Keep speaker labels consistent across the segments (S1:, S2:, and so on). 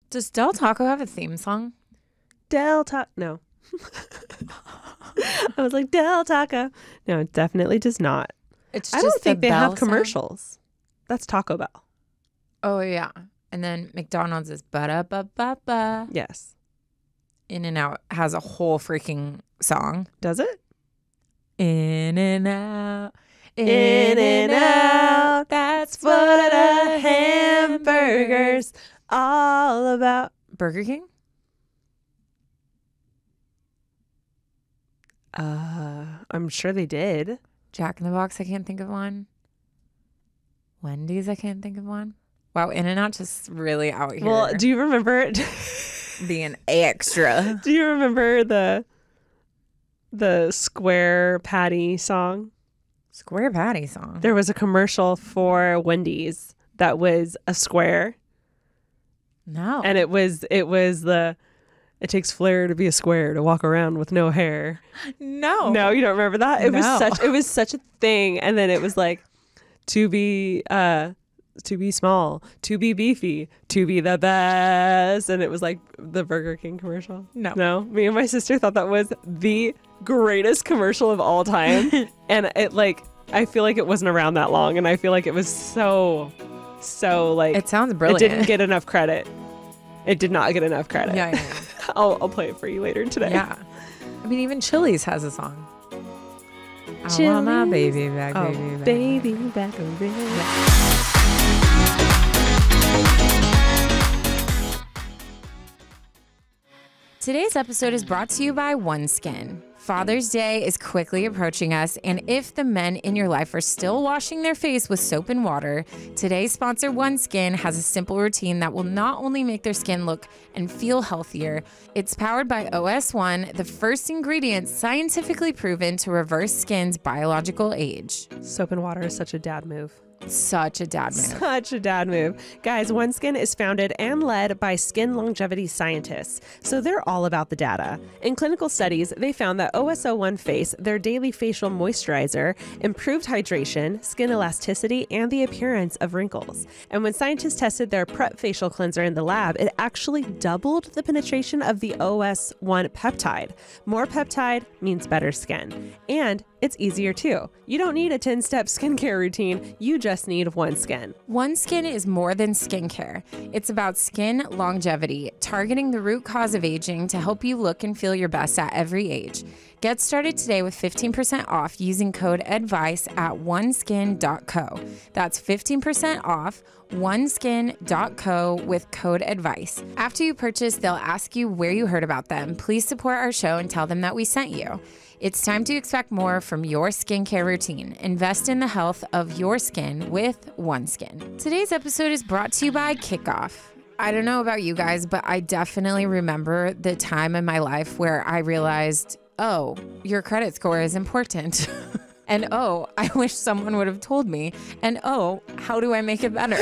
S1: Does Del Taco have a theme song?
S2: Del Taco. No. I was like, Del Taco. No, it definitely does not.
S1: It's
S2: I
S1: just
S2: don't think
S1: the
S2: they have
S1: bell
S2: commercials.
S1: sound?
S2: That's Taco Bell.
S1: Oh, yeah. And then McDonald's is ba-da-ba-ba-ba.
S2: Yes.
S1: In-N-Out has a whole freaking song.
S2: Does it?
S1: In-N-Out.
S2: In-N-Out. That's what a hamburger's all about.
S1: Burger King?
S2: I'm sure they did.
S1: Jack in the Box, I can't think of one. Wendy's, I can't think of one. Wow, In-N-Out just really out here.
S2: Well, do you remember
S1: being extra?
S2: Do you remember the Square Patty song?
S1: Square Patty song.
S2: There was a commercial for Wendy's that was a square.
S1: No.
S2: And it takes flair to be a square, to walk around with no hair.
S1: No.
S2: No, you don't remember that? It
S1: No.
S2: was such a thing. And then it was like to be small, to be beefy, to be the best. And it was like the Burger King commercial. No. Me and my sister thought that was the greatest commercial of all time. And I feel like it wasn't around that long. And I feel like it was so like,
S1: it sounds brilliant.
S2: It didn't get enough credit. It did not get enough credit.
S1: Yeah.
S2: I'll play it for you later today.
S1: Yeah. I mean, even Chili's has a song.
S2: Chili's.
S1: I want my baby back,
S2: baby back.
S1: Today's episode is brought to you by OneSkin. Father's Day is quickly approaching us, and if the men in your life are still washing their face with soap and water, today's sponsor OneSkin has a simple routine that will not only make their skin look and feel healthier, it's powered by OS1, the first ingredient scientifically proven to reverse skin's biological age.
S2: Soap and water is such a dad move.
S1: Such a dad move.
S2: Such a dad move. Guys, OneSkin is founded and led by skin longevity scientists, so they're all about the data. In clinical studies, they found that OS01 Face, their daily facial moisturizer, improved hydration, skin elasticity, and the appearance of wrinkles. And when scientists tested their Prep facial cleanser in the lab, it actually doubled the penetration of the OS1 peptide. More peptide means better skin. And it's easier too. You don't need a 10-step skincare routine. You just need OneSkin.
S1: OneSkin is more than skincare. It's about skin longevity, targeting the root cause of aging to help you look and feel your best at every age. Get started today with 15% off using code ADVICE at oneskin.co. That's 15% off oneskin.co with code ADVICE. After you purchase, they'll ask you where you heard about them. Please support our show and tell them that we sent you. It's time to expect more from your skincare routine. Invest in the health of your skin with OneSkin. Today's episode is brought to you by Kickoff. I don't know about you guys, but I definitely remember the time in my life where I realized, oh, your credit score is important. And oh, I wish someone would have told me. And oh, how do I make it better?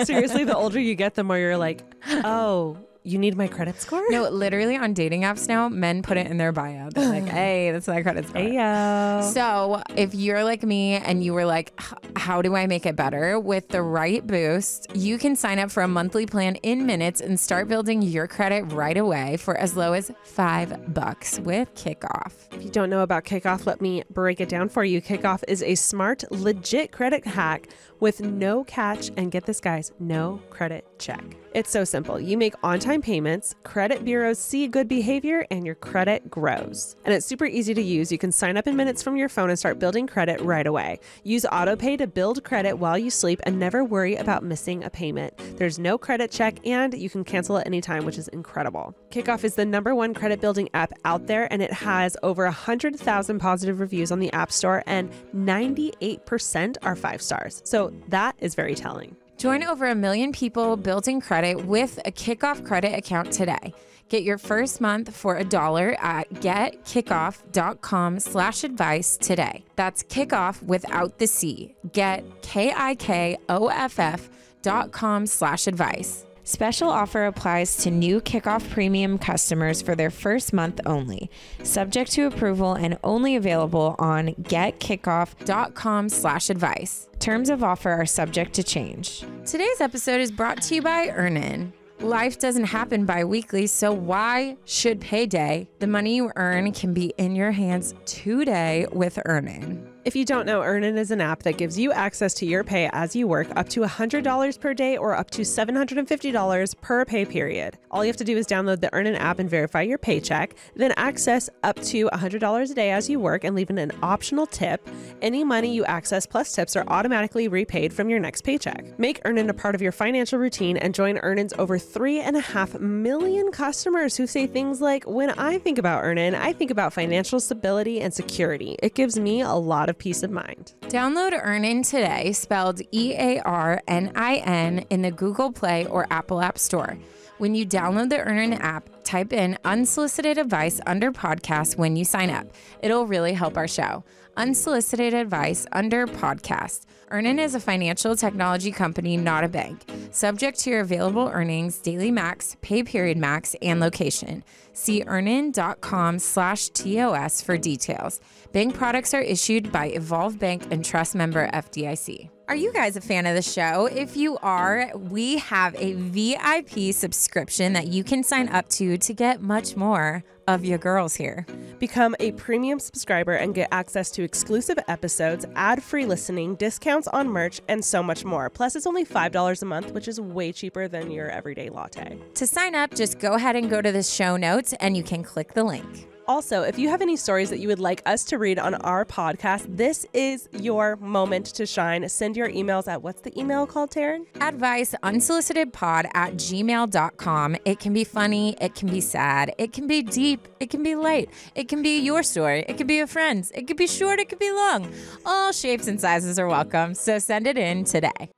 S2: Seriously, the older you get, the more you're like, oh, you need my credit score?
S1: No, literally on dating apps now, men put it in their bio. They're like, hey, that's my credit score.
S2: Heyo.
S1: So if you're like me and you were like, how do I make it better? With the right boost, you can sign up for a monthly plan in minutes and start building your credit right away for as low as $5 with Kickoff.
S2: If you don't know about Kickoff, let me break it down for you. Kickoff is a smart, legit credit hack with no catch, and get this, guys, no credit check. It's so simple. You make on-time payments, credit bureaus see good behavior, and your credit grows. And it's super easy to use. You can sign up in minutes from your phone and start building credit right away. Use AutoPay to build credit while you sleep and never worry about missing a payment. There's no credit check, and you can cancel at any time, which is incredible. Kickoff is the #1 credit building app out there, and it has over 100,000 positive reviews on the App Store, and 98% are 5 stars. So that is very telling.
S1: Join over 1 million people building credit with a Kickoff credit account today. Get your first month for $1 at getkickoff.com/advice today. That's Kickoff without the C. Get KIKOFF.com/advice. Special offer applies to new Kickoff Premium customers for their first month only. Subject to approval and only available on getkickoff.com/advice. Terms of offer are subject to change. Today's episode is brought to you by Earnin. Life doesn't happen bi-weekly, so why should payday? The money you earn can be in your hands today with Earnin.
S2: If you don't know, Earnin is an app that gives you access to your pay as you work, up to $100 per day or up to $750 per pay period. All you have to do is download the Earnin app and verify your paycheck, then access up to $100 a day as you work and leave in an optional tip. Any money you access plus tips are automatically repaid from your next paycheck. Make Earnin a part of your financial routine and join Earnin's over 3.5 million customers who say things like, when I think about Earnin, I think about financial stability and security. It gives me a lot of peace of mind.
S1: Download Earnin today, spelled EARNIN, in the Google Play or Apple App Store. When you download the Earnin app, type in Unsolicited Advice under podcast when you sign up. It'll really help our show. Unsolicited Advice under podcast. Earnin is a financial technology company, not a bank. Subject to your available earnings, daily max, pay period max, and location. See earnin.com/TOS for details. Bank products are issued by Evolve Bank and Trust member FDIC. Are you guys a fan of the show? If you are, we have a VIP subscription that you can sign up to get much more of your girls here.
S2: Become a premium subscriber and get access to exclusive episodes, ad-free listening, discounts on merch, and so much more. Plus, it's only $5 a month, which is way cheaper than your everyday latte.
S1: To sign up, just go ahead and go to the show notes and you can click the link.
S2: Also, if you have any stories that you would like us to read on our podcast, this is your moment to shine. Send your emails at, what's the email called, Taryne?
S1: Advice, unsolicitedpod@gmail.com. It can be funny. It can be sad. It can be deep. It can be light. It can be your story. It can be a friend's. It can be short. It can be long. All shapes and sizes are welcome. So send it in today.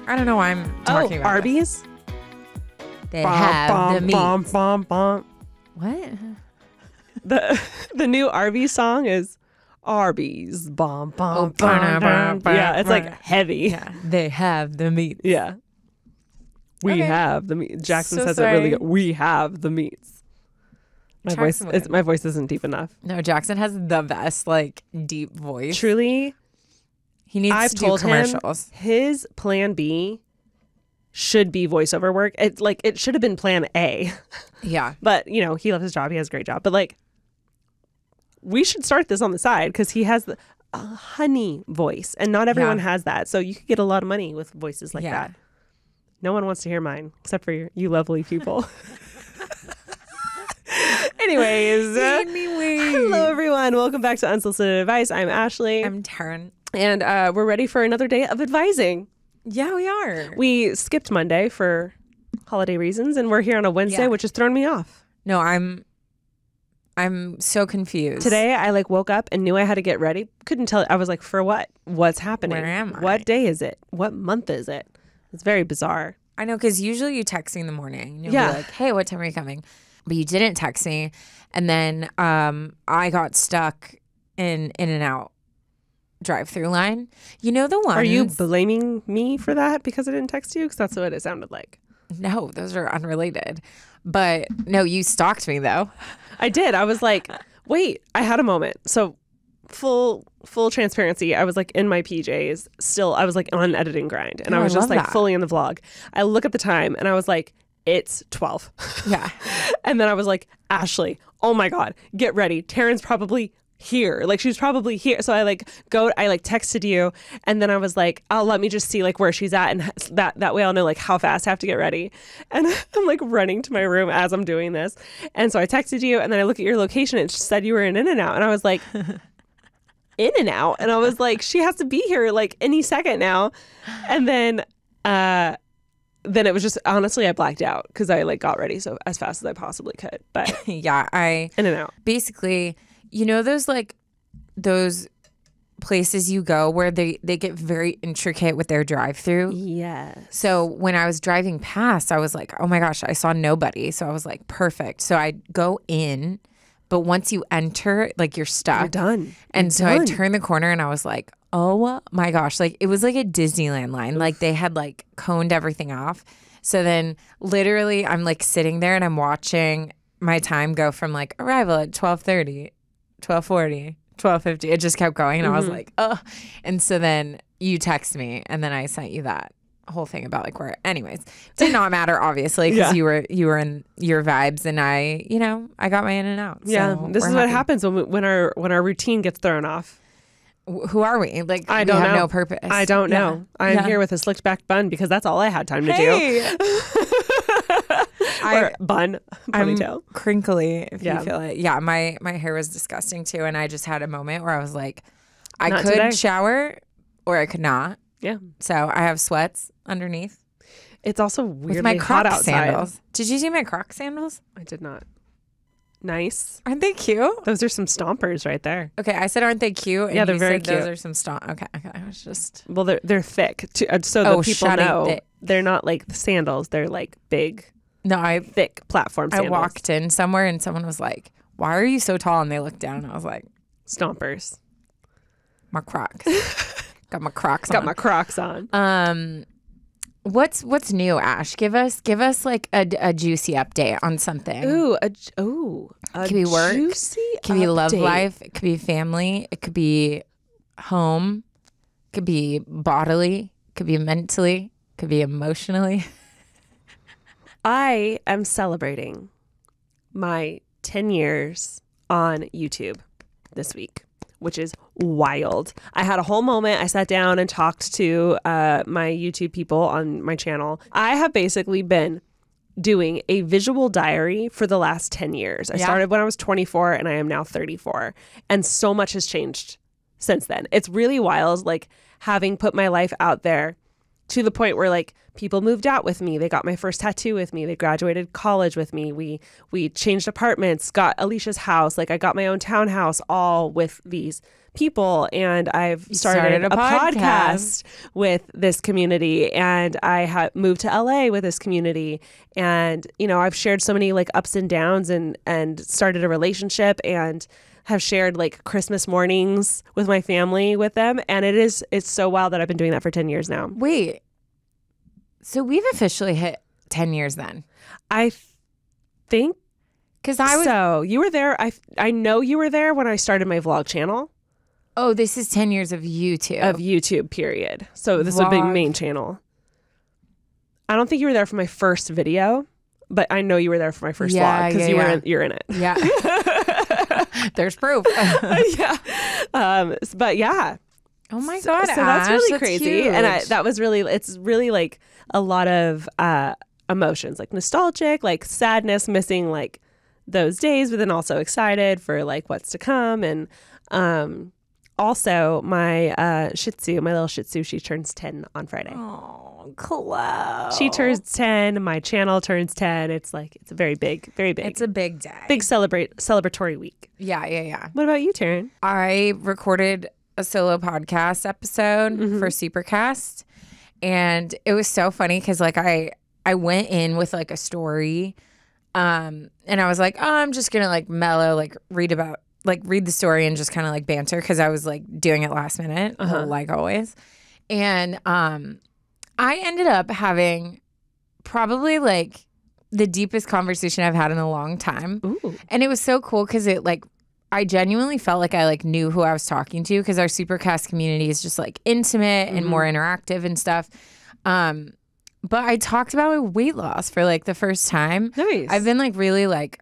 S1: I don't know why I'm talking about
S2: Arby's?
S1: This. They have the meat. What?
S2: The new Arby's song is Arby's. Yeah, it's like heavy.
S1: Yeah, they have the meat.
S2: Yeah. We
S1: Okay.
S2: have the meat. Jackson
S1: So
S2: says
S1: sorry.
S2: it really good. We have the meats. My voice isn't deep enough.
S1: No, Jackson has the best, like, deep voice.
S2: Truly,
S1: He needs
S2: I've
S1: to do
S2: told
S1: commercials.
S2: him his plan B should be voiceover work. It should have been plan A.
S1: Yeah.
S2: But, he loves his job. He has a great job. But, we should start this on the side because he has a honey voice. And not everyone has that. So you could get a lot of money with voices like that. No one wants to hear mine except for you lovely people. Anyways. Hello, everyone. Welcome back to Unsolicited Advice. I'm Ashley.
S1: I'm Taryne.
S2: And we're ready for another day of advising.
S1: Yeah, we are.
S2: We skipped Monday for holiday reasons, and we're here on a Wednesday, which has thrown me off.
S1: No, I'm so confused.
S2: Today, I woke up and knew I had to get ready. Couldn't tell. I was like, for what? What's happening?
S1: Where am I?
S2: What day is it? What month is it? It's very bizarre.
S1: I know, because usually you text me in the morning. You'll be like, hey, what time are you coming? But you didn't text me. And then I got stuck in and out drive-through line. You know the ones.
S2: Are you blaming me for that because I didn't text you? Because that's what it sounded like.
S1: No, those are unrelated. But no, you stalked me though.
S2: I did. I was like, wait, I had a moment. So full transparency. I was in my PJs still. I was on an editing grind and I was just fully in the vlog. I look at the time and I was like, it's 12.
S1: Yeah.
S2: And then I was like, Ashley, oh my God, get ready. Taryne's probably here. She's probably here. So I texted you and then I was like, let me just see where she's at. And that way I'll know how fast I have to get ready. And I'm running to my room as I'm doing this. And so I texted you and then I look at your location and it said you were in In-N-Out. And I was like, In-N-Out? And I was like, she has to be here any second now. And then it was just, honestly, I blacked out because I got ready so as fast as I possibly could. But
S1: yeah,
S2: In-N-Out.
S1: Basically, those places you go where they get very intricate with their drive-through.
S2: Yes.
S1: So when I was driving past, I was like, oh my gosh, I saw nobody. So I was like, perfect. So I go in, but once you enter, you're stuck.
S2: You're done.
S1: And so I turned the corner and I was like, oh my gosh, it was like a Disneyland line. They had coned everything off. So then literally I'm sitting there and I'm watching my time go from arrival at 12:30, 12:40, 12:50. It just kept going, and I was like, oh. And so then you text me, and then I sent you that whole thing about like where. Anyways, did not matter obviously because you were in your vibes, and I got my in and out.
S2: Yeah,
S1: so
S2: this is what happens when our routine gets thrown off.
S1: Who are we? Like,
S2: I don't know.
S1: No purpose.
S2: I don't know. I'm here with a slicked back bun because that's all I had time to do. Or bun, ponytail.
S1: I'm crinkly if you feel it. Yeah, my hair was disgusting too, and I just had a moment where I was like, I could shower or I could not. Yeah. So I have sweats underneath.
S2: It's also weirdly
S1: with my
S2: hot outside.
S1: Sandals. Did you see my Croc sandals?
S2: I did not. Nice.
S1: Aren't they cute?
S2: Those are some stompers right there.
S1: Okay, I said aren't they cute? And
S2: yeah, they're very cute.
S1: Those are some Okay. I was just.
S2: Well, they're thick, so the people know they're not like sandals. They're like big.
S1: No,
S2: thick platform sandals.
S1: I walked in somewhere and someone was like, "Why are you so tall?" And they looked down and I was like,
S2: "Stompers."
S1: My Crocs. Got my Crocs on.
S2: Got my Crocs on.
S1: What's new, Ash? Give us like a juicy update on something.
S2: It could
S1: be work.
S2: Juicy
S1: it could be love life. It could be family. It could be home. It could be bodily. It could be mentally. It could be emotionally.
S2: I am celebrating my 10 years on YouTube this week, which is wild. I had a whole moment. I sat down and talked to my YouTube people on my channel. I have basically been doing a visual diary for the last 10 years. I started when I was 24 and I am now 34. And so much has changed since then. It's really wild, like having put my life out there to the point where like people moved out with me. They got my first tattoo with me. They graduated college with me. We changed apartments, got Alicia's house. Like I got my own townhouse all with these people. And I've started a podcast with this community. And I have moved to LA with this community. And, I've shared so many like ups and downs and started a relationship and have shared like Christmas mornings with my family with them. And it's so wild that I've been doing that for 10 years now.
S1: Wait, so we've officially hit 10 years then?
S2: I think.
S1: Because so
S2: you were there. I know you were there when I started my vlog channel.
S1: Oh, this is 10 years of YouTube.
S2: Of YouTube, period. So this would be main channel. I don't think you were there for my first video, but I know you were there for my first vlog because you're in it.
S1: Yeah. There's proof.
S2: Yeah. But yeah.
S1: Oh my God.
S2: So that's really crazy.
S1: Huge.
S2: And it's really like a lot of emotions, like nostalgic, like sadness, missing like those days, but then also excited for like what's to come. And also my little Shih Tzu, she turns 10 on Friday.
S1: Oh, Chloe.
S2: She turns 10. My channel turns 10. It's a very big, very big.
S1: It's a big day.
S2: Big celebratory week.
S1: Yeah.
S2: What about you, Taryne?
S1: I recorded a solo podcast episode for Supercast. And it was so funny because like I went in with like a story and I was like, oh, I'm just going to like mellow, like read the story and just kind of like banter because I was like doing it last minute, like always. And I ended up having probably like the deepest conversation I've had in a long time.
S2: Ooh. And
S1: it was so cool because it like, I genuinely felt like I like knew who I was talking to because our Supercast community is just like intimate and more interactive and stuff. But I talked about my weight loss for like the first time.
S2: Nice.
S1: I've been like really like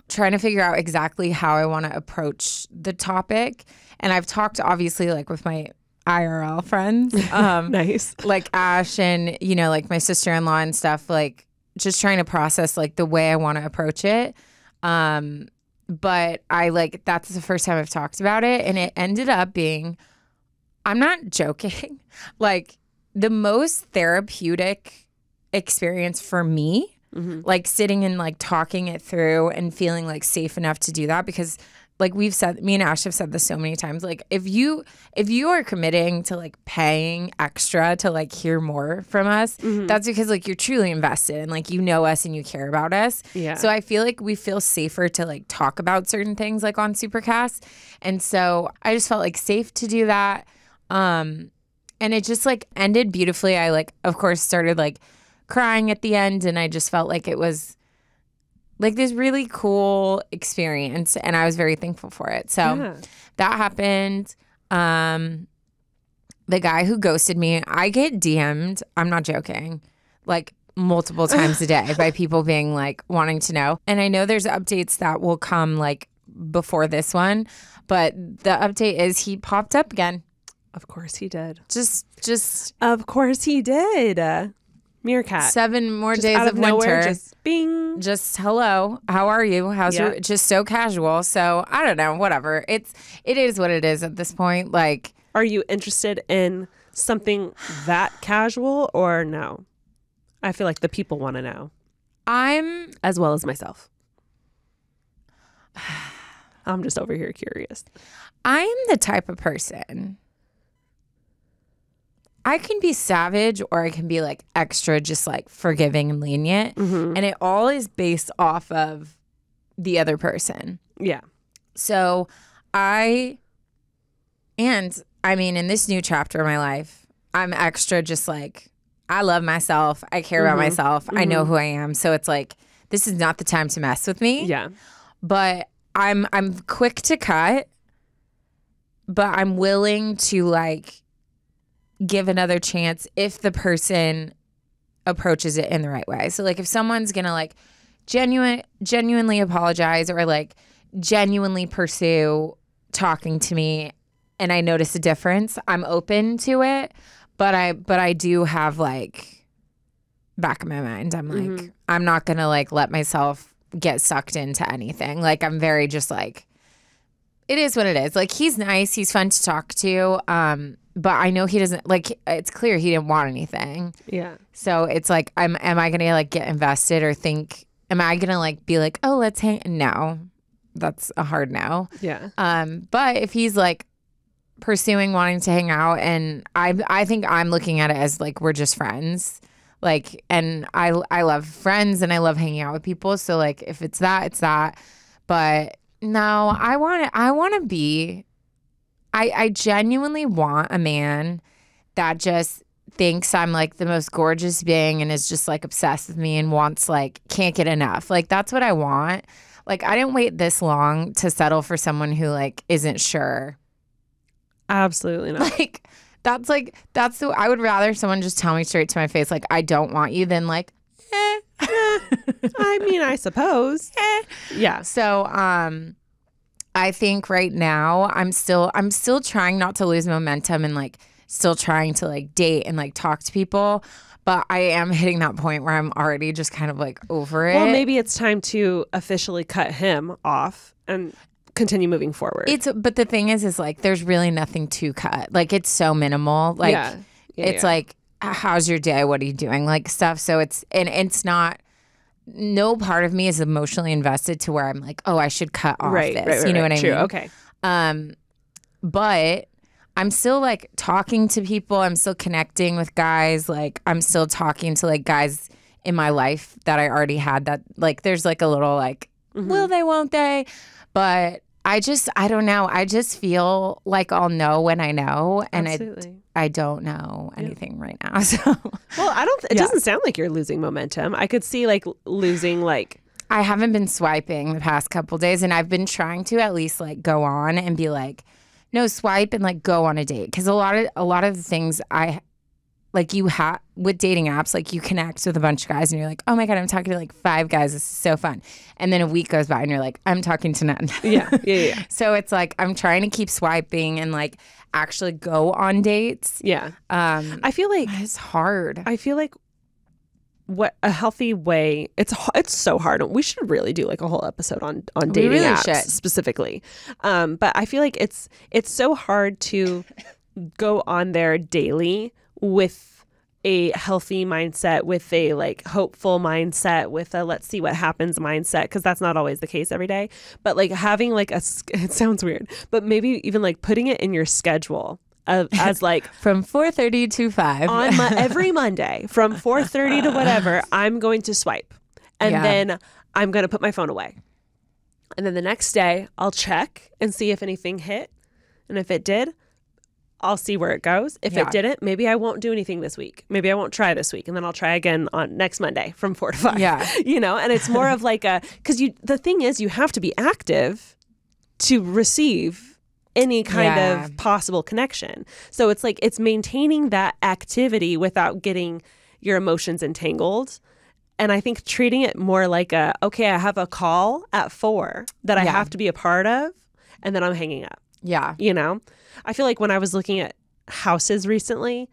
S1: trying to figure out exactly how I want to approach the topic. And I've talked obviously like with my IRL friends.
S2: Nice.
S1: Like Ash and, like my sister-in-law and stuff, like just trying to process like the way I want to approach it. But that's the first time I've talked about it. And it ended up being, I'm not joking, like the most therapeutic experience for me, like sitting and like talking it through and feeling like safe enough to do that. Because like we've said, me and Ash have said this so many times, like if you are committing to like paying extra to like hear more from us, that's because like you're truly invested and like us and you care about us.
S2: Yeah.
S1: So I feel like we feel safer to like talk about certain things like on Supercast. And so I just felt like safe to do that. And it just like ended beautifully. I like, of course, started like crying at the end and I just felt like it was like this really cool experience, and I was very thankful for it. So that happened. The guy who ghosted me, I get DM'd, I'm not joking, like multiple times a day by people being like wanting to know. And I know there's updates that will come like before this one, but the update is he popped up again.
S2: Of course he did.
S1: Just
S2: of course he did. Meerkat.
S1: 7 more
S2: Just
S1: days
S2: out
S1: of
S2: nowhere,
S1: winter.
S2: just bing.
S1: Just hello, how are you? How's your, just so casual. So I don't know, whatever. It is what it is at this point. Like,
S2: are you interested in something that casual or no? I feel like the people want to know.
S1: I'm
S2: as well as myself. I'm just over here curious.
S1: I'm the type of person, I can be savage or I can be like extra just like forgiving and lenient. And it all is based off of the other person.
S2: Yeah.
S1: So I mean, in this new chapter of my life, I'm extra just like, I love myself. I care about myself. I know who I am. So it's like, this is not the time to mess with me.
S2: Yeah.
S1: But I'm quick to cut, but I'm willing to like give another chance if the person approaches it in the right way. So like if someone's going to like genuinely apologize or like genuinely pursue talking to me and I notice a difference, I'm open to it. But I do have like back of my mind, I'm like, I'm not going to like let myself get sucked into anything. Like I'm very just like, it is what it is. Like he's nice, he's fun to talk to. But I know he doesn't like, it's clear he didn't want anything.
S2: Yeah.
S1: So it's like, am I going to like get invested or think, am I going to like be like, oh, let's hang? No, that's a hard no.
S2: Yeah.
S1: But if he's like pursuing wanting to hang out, and I think I'm looking at it as like, we're just friends. Like, and I love friends and I love hanging out with people. So like, if it's that, it's that. But no, I genuinely want a man that just thinks I'm like the most gorgeous being and is just like obsessed with me and wants like, can't get enough. Like that's what I want. Like I didn't wait this long to settle for someone who like isn't sure.
S2: Absolutely not.
S1: Like that's I would rather someone just tell me straight to my face like I don't want you than like
S2: I mean, I suppose. Yeah.
S1: So I think right now I'm still trying not to lose momentum and like still trying to like date and like talk to people, but I am hitting that point where I'm already just kind of like over it.
S2: Well, maybe it's time to officially cut him off and continue moving forward.
S1: But the thing is like there's really nothing to cut. Like it's so minimal. Like it's like, how's your day? What are you doing? Like stuff. So it's not, no part of me is emotionally invested to where I'm like, oh, I should cut off this. You know what I mean?
S2: Okay.
S1: But I'm still like talking to people. I'm still connecting with guys. Like I'm still talking to like guys in my life that I already had that like, there's like a little like, will they, won't they? But I don't know. I just feel like I'll know when I know. And I don't know anything right now. So,
S2: well, it doesn't sound like you're losing momentum. I could see like losing like.
S1: I haven't been swiping the past couple days and I've been trying to at least like go on and be like, no, swipe and like go on a date. Cause a lot of the things like you have with dating apps, like you connect with a bunch of guys and you're like, oh my God, I'm talking to like 5 guys. This is so fun. And then a week goes by and you're like, I'm talking to none.
S2: Yeah.
S1: So it's like, I'm trying to keep swiping and like actually go on dates.
S2: Yeah. I feel like
S1: it's hard.
S2: I feel like what a healthy way, it's so hard. We should really do like a whole episode on dating apps specifically. But I feel like it's so hard to go on there daily with a healthy mindset, with a like hopeful mindset, with a let's see what happens mindset, because that's not always the case every day. But like having like it sounds weird, but maybe even like putting it in your schedule as like
S1: from 4:30 to 5
S2: on every Monday from 4:30 to whatever, I'm going to swipe, and then I'm going to put my phone away, and then the next day I'll check and see if anything hit, and if it did, I'll see where it goes. If it didn't, maybe I won't do anything this week. Maybe I won't try this week. And then I'll try again on next Monday from 4 to 5.
S1: Yeah.
S2: You know, and it's more of like because the thing is, you have to be active to receive any kind of possible connection. So it's like it's maintaining that activity without getting your emotions entangled. And I think treating it more like okay, I have a call at 4 that I have to be a part of, and then I'm hanging up.
S1: Yeah.
S2: You know, I feel like when I was looking at houses recently,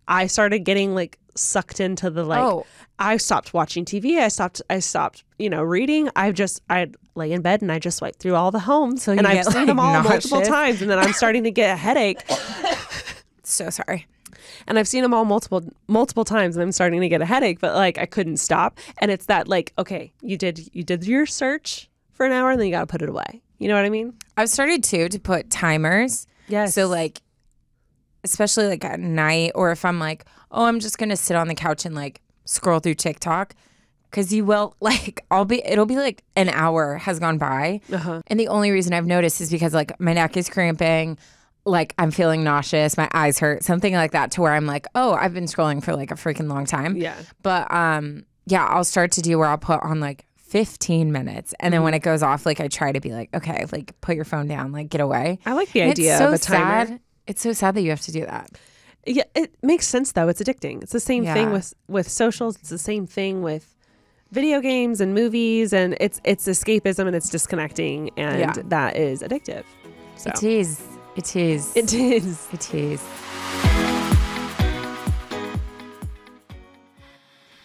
S2: I started getting like sucked into the I stopped watching TV. I stopped, reading. I'd lay in bed and I just swipe through all the homes.
S1: So
S2: and I've
S1: get,
S2: seen them all multiple times. And then I'm starting to get a headache.
S1: So sorry.
S2: And I've seen them all multiple times and I'm starting to get a headache, but like I couldn't stop. And it's that like, okay, you did your search for an hour and then you got to put it away. You know what I mean?
S1: I've started too to put timers.
S2: Yes.
S1: So like, especially like at night, or if I'm like, oh, I'm just going to sit on the couch and like scroll through TikTok. Cause you will like, it'll be like an hour has gone by. And the only reason I've noticed is because like my neck is cramping. Like I'm feeling nauseous, my eyes hurt, something like that, to where I'm like, oh, I've been scrolling for like a freaking long time.
S2: Yeah.
S1: But I'll start to do where I'll put on like 15 minutes. And then when it goes off, like I try to be like, okay, like put your phone down, like get away.
S2: I like the idea of a timer.
S1: Sad. It's so sad that you have to do that.
S2: Yeah, it makes sense though. It's addicting. It's the same thing with socials. It's the same thing with video games and movies, and it's escapism and it's disconnecting, and that is addictive. So.
S1: It is. It is.
S2: It is.
S1: It is.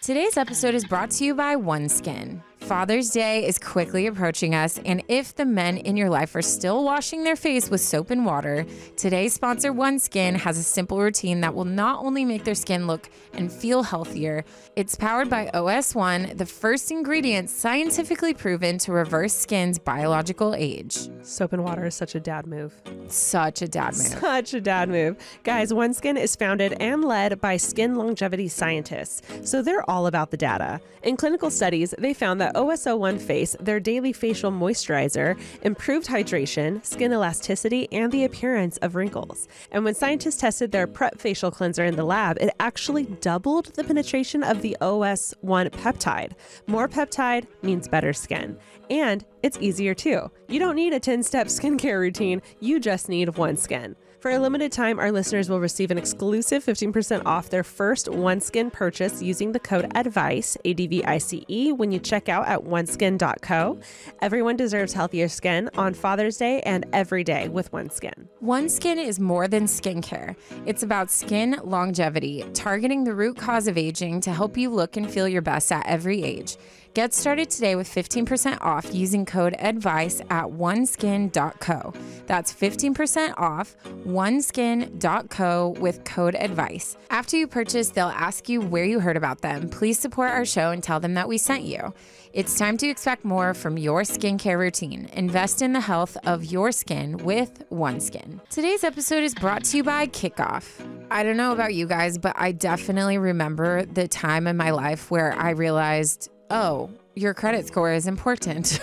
S1: Today's episode is brought to you by OneSkin. Father's Day is quickly approaching us, and if the men in your life are still washing their face with soap and water, today's sponsor, OneSkin, has a simple routine that will not only make their skin look and feel healthier, it's powered by OS1, the first ingredient scientifically proven to reverse skin's biological age.
S2: Soap and water is such a dad move.
S1: Such a dad move.
S2: Such a dad move. Guys, OneSkin is founded and led by skin longevity scientists, so they're all about the data. In clinical studies, they found that OS01 Face, their daily facial moisturizer, improved hydration, skin elasticity, and the appearance of wrinkles. And when scientists tested their Prep facial cleanser in the lab, it actually doubled the penetration of the OS1 peptide. More peptide means better skin. And it's easier too. You don't need a 10-step skincare routine, you just need OneSkin. For a limited time, our listeners will receive an exclusive 15% off their first OneSkin purchase using the code ADVICE, ADVICE, when you check out at oneskin.co. Everyone deserves healthier skin on Father's Day and every day with OneSkin.
S1: OneSkin is more than skincare. It's about skin longevity, targeting the root cause of aging to help you look and feel your best at every age. Get started today with 15% off using code ADVICE at oneskin.co. That's 15% off oneskin.co with code ADVICE. After you purchase, they'll ask you where you heard about them. Please support our show and tell them that we sent you. It's time to expect more from your skincare routine. Invest in the health of your skin with OneSkin. Today's episode is brought to you by Kickoff. I don't know about you guys, but I definitely remember the time in my life where I realized, oh, your credit score is important.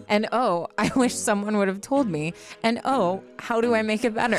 S1: And oh, I wish someone would have told me. And oh, how do I make it better?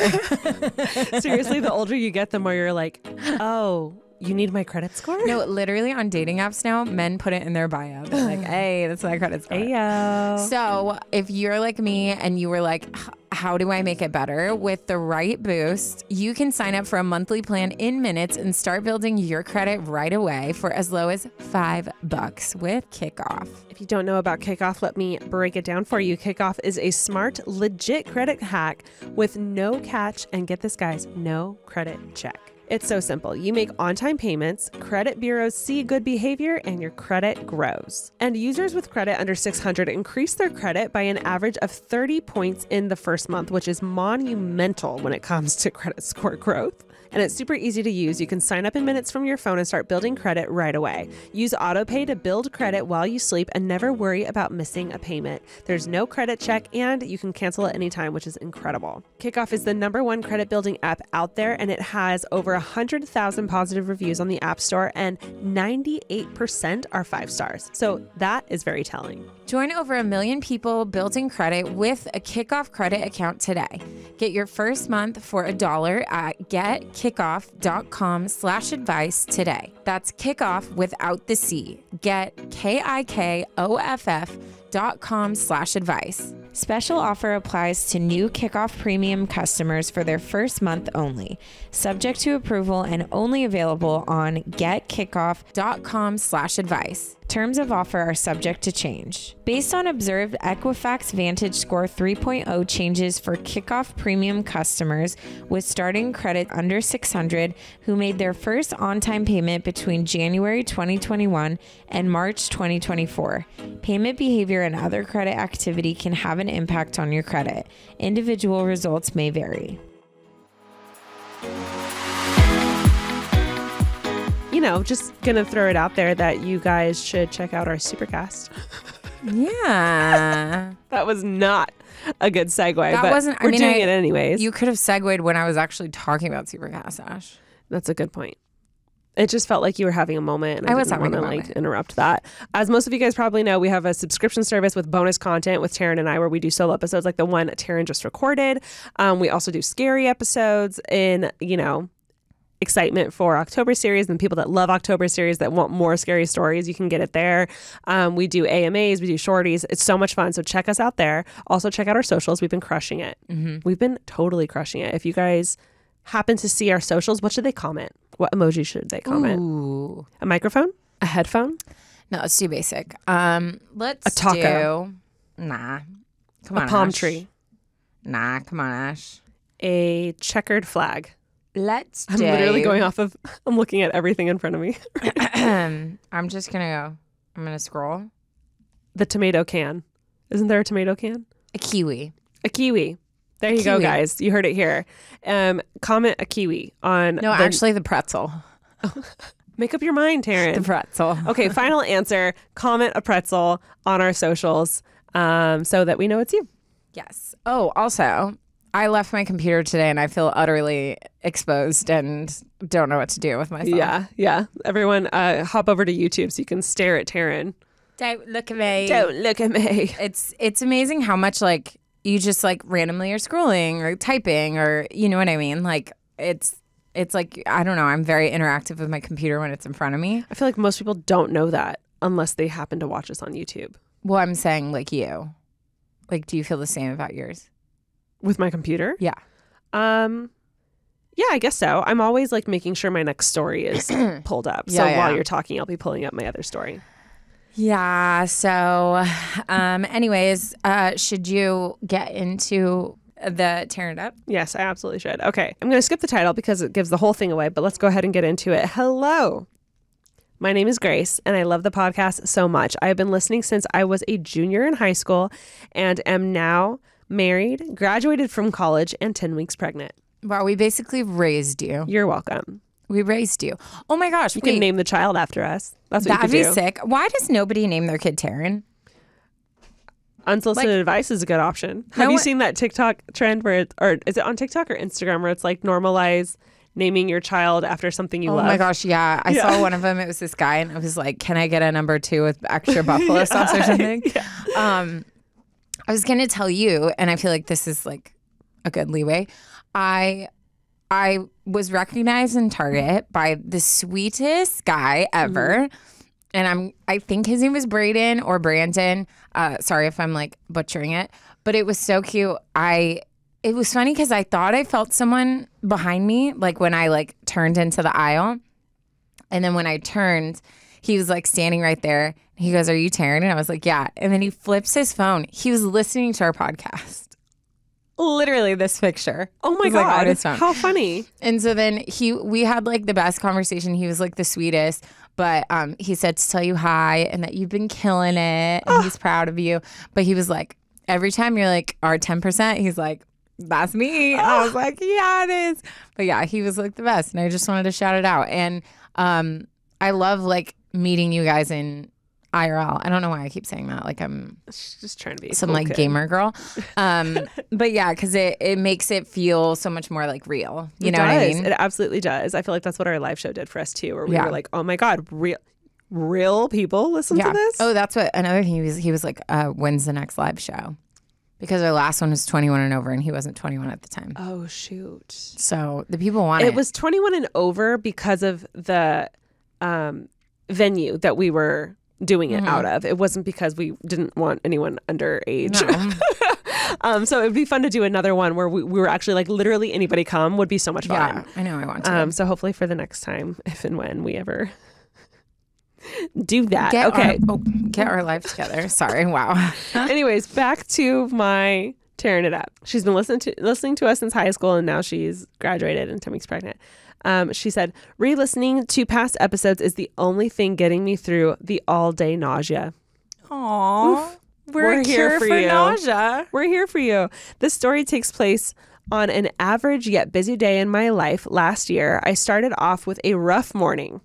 S2: Seriously, the older you get, the more you're like, oh, you need my credit score?
S1: No, literally on dating apps now, men put it in their bio. They're like, hey, that's my credit score.
S2: Hey, yo.
S1: So if you're like me and you were like, how do I make it better? With the right boost, you can sign up for a monthly plan in minutes and start building your credit right away for as low as $5 with Kickoff.
S2: If you don't know about Kickoff, let me break it down for you. Kickoff is a smart, legit credit hack with no catch, and get this, guys, no credit check. It's so simple. You make on-time payments, credit bureaus see good behavior, and your credit grows. And users with credit under 600 increase their credit by an average of 30 points in the first month, which is monumental when it comes to credit score growth. And it's super easy to use. You can sign up in minutes from your phone and start building credit right away. Use AutoPay to build credit while you sleep and never worry about missing a payment. There's no credit check and you can cancel at any time, which is incredible. Kickoff is the #1 credit building app out there, and it has over 100,000 positive reviews on the App Store, and 98% are 5 stars. So that is very telling.
S1: Join over 1 million people building credit with a Kickoff credit account today. Get your first month for $1 at getkickoff.com/advice today. That's kickoff without the C. Get KIKOFF.com/advice. Special offer applies to new Kickoff Premium customers for their first month only. Subject to approval and only available on getkickoff.com/advice. Terms of offer are subject to change. Based on observed Equifax Vantage Score 3.0 changes for Kickoff Premium customers with starting credit under 600 who made their first on-time payment between January 2021 and March 2024. Payment behavior and other credit activity can have an impact on your credit. Individual results may vary.
S2: You know, just gonna throw it out there that you guys should check out our Supercast.
S1: Yeah.
S2: That was not a good segue,
S1: That
S2: but
S1: wasn't,
S2: we're doing it anyways.
S1: You could have segued when I was actually talking about Supercast, Ash.
S2: That's a good point. It just felt like you were having a moment, and I
S1: was
S2: didn't
S1: having a
S2: want to
S1: moment.
S2: interrupt that. As most of you guys probably know, we have a subscription service with bonus content with Taryne and I, where we do solo episodes like the one Taryne just recorded. We also do scary episodes in, you know, excitement for October series, and people that love October series that want more scary stories, you can get it there. We do AMAs, we do shorties. It's so much fun. So check us out there. Also check out our socials. We've been crushing it. We've been totally crushing it. If you guys happen to see our socials, what should they comment? What emoji should they comment?
S1: Ooh.
S2: A microphone? A headphone?
S1: No, it's too basic. Let's
S2: A taco.
S1: Nah. Come on,
S2: A palm
S1: Ash.
S2: tree?
S1: Nah, come on, Ash.
S2: A checkered flag?
S1: Let's
S2: I'm literally going off of, I'm looking at everything in front of me.
S1: I'm just going to go. I'm going to scroll.
S2: The tomato can. Isn't there a tomato can?
S1: A kiwi.
S2: A kiwi. There you go,
S1: Kiwi.
S2: guys. You heard it here. Comment a kiwi on...
S1: No, actually the pretzel.
S2: Make up your mind, Taryne.
S1: The pretzel.
S2: Okay, final answer. Comment a pretzel on our socials so that we know it's you.
S1: Yes. Oh, also, I left my computer today and I feel utterly exposed and don't know what to do with myself.
S2: Yeah. Everyone hop over to YouTube so you can stare at Taryne.
S1: Don't look at me.
S2: Don't look at me.
S1: It's amazing how much like you just like randomly are scrolling or typing or you know what I mean? Like it's like, I don't know. I'm very interactive with my computer when it's in front of me.
S2: I feel like most people don't know that unless they happen to watch us on YouTube.
S1: Well, I'm saying like you. Like, do you feel the same about yours?
S2: With my computer?
S1: Yeah.
S2: Yeah, I guess so. I'm always like making sure my next story is pulled up. So
S1: Yeah.
S2: while you're talking, I'll be pulling up my other story.
S1: Yeah. So, anyways, should you get into the tearing it up?
S2: Yes, I absolutely should. Okay. I'm going to skip the title because it gives the whole thing away, but let's go ahead and get into it. Hello. My name is Grace, and I love the podcast so much. I have been listening since I was a junior in high school and am now married, graduated from college, and 10 weeks pregnant.
S1: Wow, we basically raised you.
S2: You're welcome.
S1: We raised you. Oh my gosh.
S2: You can name the child after us. That's what
S1: That'd
S2: you
S1: be
S2: could do.
S1: sick. Why does nobody name their kid Taryne?
S2: Unsolicited advice is a good option. Have you seen that TikTok trend where it's, or is it on TikTok or Instagram where it's like normalize naming your child after something you love?
S1: Oh my gosh, yeah. I saw one of them. It was this guy and it was like, can I get a number 2 with extra buffalo sauce or something?
S2: Yeah.
S1: I was going to tell you, and I feel like this is like a good leeway. I was recognized in Target by the sweetest guy ever. And I think his name was Braden or Brandon. Sorry if I'm like butchering it, but it was so cute. It was funny because I thought I felt someone behind me, like when I like turned into the aisle. And then when I turned, he was like standing right there. He goes, "Are you Taryne?" And I was like, "Yeah." And then he flips his phone. He was listening to our podcast. Literally this picture.
S2: Oh my
S1: It was, like, on
S2: God.
S1: his phone.
S2: How funny.
S1: And so then we had like the best conversation. He was like the sweetest, but he said to tell you hi and that you've been killing it and he's proud of you. But he was like, every time you're like, our 10%, he's like, that's me. I was like, yeah, it is. But yeah, he was like the best. And I just wanted to shout it out. And I love like meeting you guys in IRL. I don't know why I keep saying that. Like I'm
S2: just trying to be
S1: some
S2: cool
S1: like
S2: kid.
S1: gamer girl. But yeah, because it makes it feel so much more like real. You know what I mean?
S2: It absolutely does. I feel like that's what our live show did for us too, where we
S1: Yeah.
S2: were like, oh my God, real people listen to this?
S1: Oh, that's what another thing he was like, when's the next live show? Because our last one was 21 and over and he wasn't 21 at the time.
S2: Oh, shoot.
S1: So the people want it.
S2: It was 21 and over because of the venue that we were doing it out of. It wasn't because we didn't want anyone underage.
S1: No.
S2: So it would be fun to do another one where we were actually like literally anybody come would be so much fun.
S1: Yeah, I know I want to.
S2: So hopefully for the next time, if and when we ever do that.
S1: Get our life together. Sorry. Wow.
S2: Anyways, back to my tearing it up. She's been listening to us since high school and now she's graduated and 10 weeks pregnant. She said, re-listening to past episodes is the only thing getting me through the all-day nausea.
S1: Aww. We're here for you. Nausea.
S2: We're here for you. This story takes place on an average yet busy day in my life. Last year, I started off with a rough morning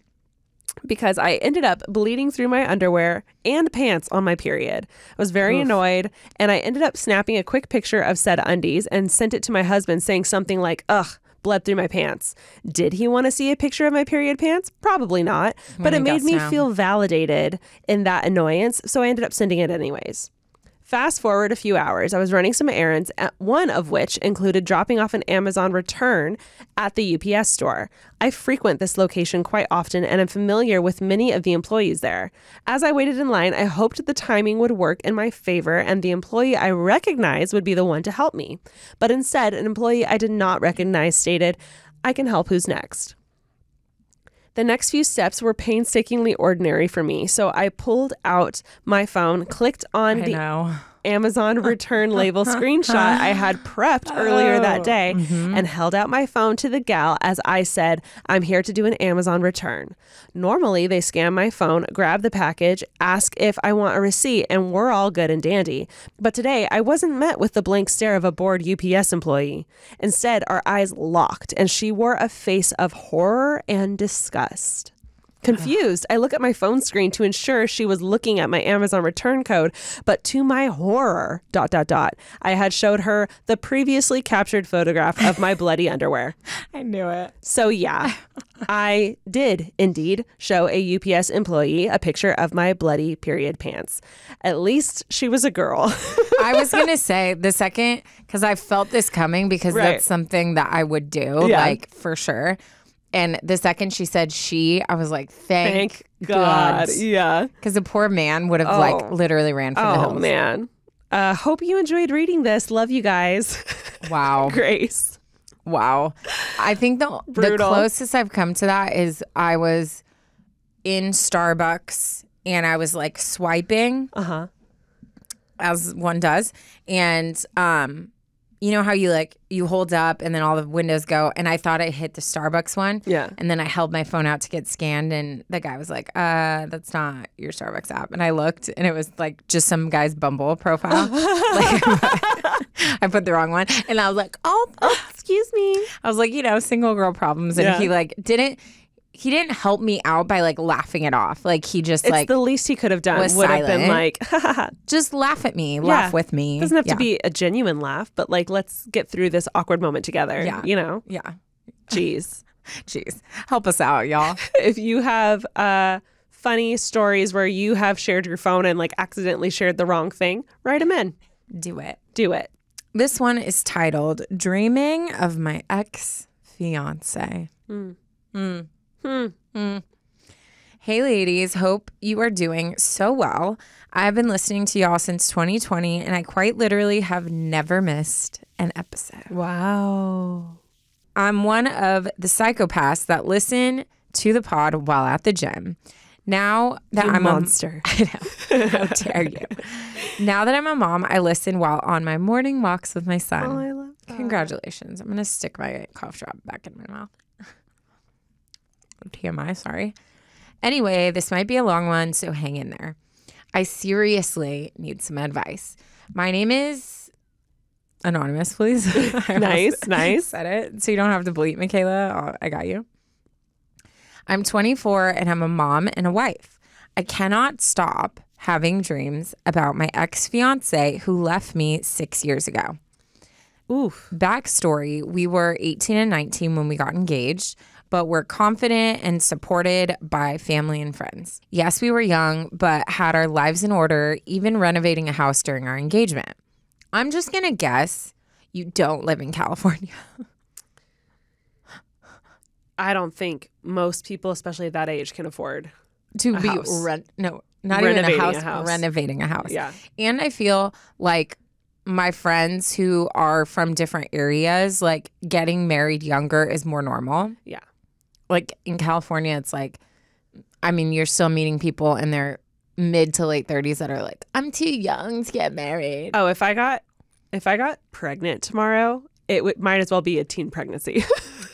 S2: because I ended up bleeding through my underwear and pants on my period. I was very annoyed, and I ended up snapping a quick picture of said undies and sent it to my husband saying something like, ugh, bled through my pants. Did he want to see a picture of my period pants? Probably not, but it made me feel validated in that annoyance, so I ended up sending it anyways. Fast forward a few hours, I was running some errands, one of which included dropping off an Amazon return at the UPS store. I frequent this location quite often and am familiar with many of the employees there. As I waited in line, I hoped the timing would work in my favor and the employee I recognized would be the one to help me. But instead, an employee I did not recognize stated, "I can help, who's next?" The next few steps were painstakingly ordinary for me, so I pulled out my phone, clicked on the Amazon return label screenshot I had prepped earlier that day, and held out my phone to the gal as I said, "I'm here to do an Amazon return." Normally, they scan my phone, grab the package, ask if I want a receipt, and we're all good and dandy. But today, I wasn't met with the blank stare of a bored UPS employee. Instead, our eyes locked, and she wore a face of horror and disgust. Confused, I look at my phone screen to ensure she was looking at my Amazon return code, but to my horror, ... I had showed her the previously captured photograph of my bloody underwear.
S1: I knew it.
S2: So yeah, I did indeed show a UPS employee a picture of my bloody period pants. At least she was a girl.
S1: I was going to say the second, because I felt this coming because that's something that I would do, like for sure. And the second she said I was like, thank God.
S2: Yeah.
S1: Because the poor man would have like literally ran for the hills.
S2: Oh, man. Hope you enjoyed reading this. Love you guys.
S1: Wow.
S2: Grace.
S1: Wow. I think the closest I've come to that is I was in Starbucks and I was like swiping. As one does. And you know how you hold up and then all the windows go, and I thought I hit the Starbucks one. Yeah. And then I held my phone out to get scanned and the guy was like, that's not your Starbucks app. And I looked and it was like just some guy's Bumble profile. I put the wrong one. And I was like, oh,
S2: excuse me.
S1: I was like, single girl problems. And he like he didn't help me out by like laughing it off. Like he just
S2: it's the least he could have done would have been like,
S1: just laugh at me, laugh with me.
S2: It doesn't have to be a genuine laugh, but like, let's get through this awkward moment together. Yeah.
S1: Yeah.
S2: Jeez.
S1: Help us out, y'all.
S2: If you have funny stories where you have shared your phone and like accidentally shared the wrong thing, write them in.
S1: Do it.
S2: This
S1: one is titled Dreaming of My Ex-Fiance. Hey ladies, hope you are doing so well. I've been listening to y'all since 2020 and I quite literally have never missed an episode.
S2: Wow.
S1: I'm one of the psychopaths that listen to the pod while at the gym. Now that I'm a monster. I know. How dare you? Now that I'm a mom, I listen while on my morning walks with my son.
S2: Oh, I love that.
S1: Congratulations. I'm going to stick my cough drop back in my mouth. TMI, sorry. Anyway, this might be a long one, so hang in there. I seriously need some advice. My name is Anonymous, please.
S2: Nice.
S1: Said it, so you don't have to bleep, Michaela. I got you. I'm 24 and I'm a mom and a wife. I cannot stop having dreams about my ex-fiance who left me 6 years ago.
S2: Oof.
S1: Backstory, we were 18 and 19 when we got engaged. but were confident and supported by family and friends. Yes, we were young, but had our lives in order, even renovating a house during our engagement. I'm just going to guess you don't live in California.
S2: I don't think most people, especially at that age, can afford
S1: to
S2: a
S1: be
S2: house.
S1: Not
S2: Renovating
S1: even
S2: a house.
S1: renovating a house.
S2: Yeah.
S1: And I feel like my friends who are from different areas, like getting married younger is more normal.
S2: Yeah.
S1: Like in California, it's like, I mean, you're still meeting people in their mid to late 30s that are like, I'm too young to get married.
S2: Oh, if I got pregnant tomorrow, might as well be a teen pregnancy.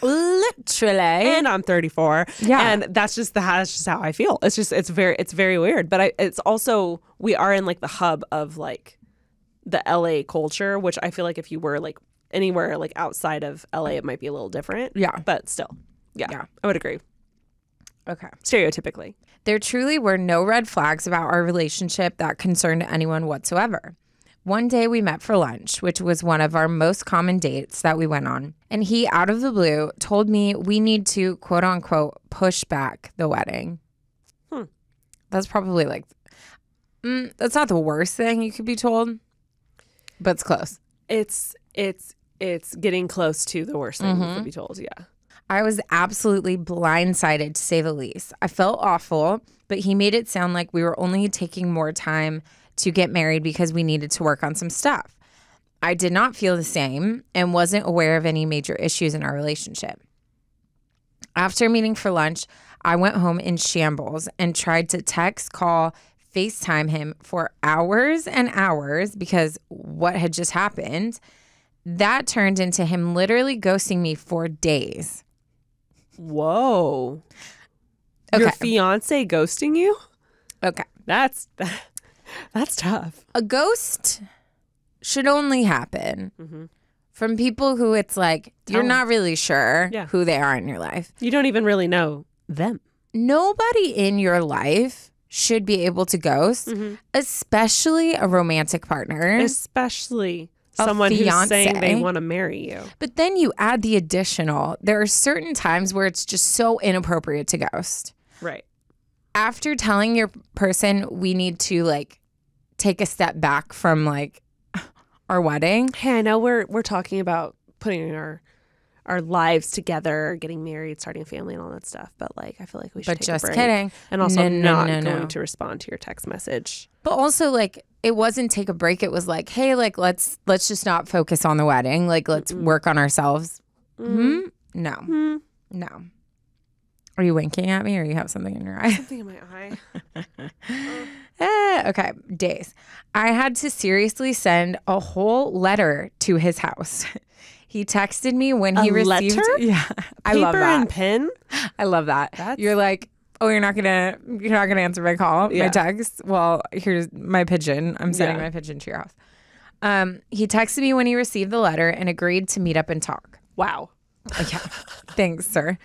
S1: Literally.
S2: And I'm 34.
S1: Yeah.
S2: And that's just how I feel. It's very weird. But it's also, we are in like the hub of like the LA culture, which I feel like if you were like anywhere like outside of LA, it might be a little different.
S1: Yeah.
S2: But still, yeah. I would agree.
S1: Okay.
S2: Stereotypically.
S1: There truly were no red flags about our relationship that concerned anyone whatsoever. One day we met for lunch, which was one of our most common dates that we went on. And he, out of the blue, told me we need to, quote unquote, push back the wedding. That's probably like, that's not the worst thing you could be told, but it's close.
S2: It's getting close to the worst thing you could be told, yeah.
S1: I was absolutely blindsided, to say the least. I felt awful, but he made it sound like we were only taking more time to get married because we needed to work on some stuff. I did not feel the same and wasn't aware of any major issues in our relationship. After meeting for lunch, I went home in shambles and tried to text, call, FaceTime him for hours and hours because what had just happened. That turned into him literally ghosting me for days.
S2: Whoa.
S1: Okay.
S2: Your fiance ghosting you?
S1: Okay.
S2: That's tough.
S1: A ghost should only happen from people who it's like, you're not really sure who they are in your life.
S2: You don't even really know them.
S1: Nobody in your life should be able to ghost, especially a romantic partner.
S2: Especially someone who's saying they want to marry you.
S1: But then you add the additional. There are certain times where it's just so inappropriate to ghost.
S2: Right.
S1: After telling your person we need to like take a step back from like our wedding.
S2: Hey, I know we're talking about putting our lives together, getting married, starting a family and all that stuff, but like I feel like we should take a break.
S1: But just kidding.
S2: And also not going to respond to your text message.
S1: But also like it wasn't take a break. It was like, hey, like let's just not focus on the wedding. Like let's work on ourselves. No. No. Are you winking at me or you have something in your eye?
S2: Something in my eye.
S1: Okay, days. I had to seriously send a whole letter to his house. He texted me when he received.
S2: Letter?
S1: Yeah, I love
S2: Paper
S1: that.
S2: and pen.
S1: I love that. You're like, oh, you're not gonna answer my call, my text. Well, here's my pigeon. I'm sending my pigeon to your house. He texted me when he received the letter and agreed to meet up and talk.
S2: Wow.
S1: Yeah, thanks, sir.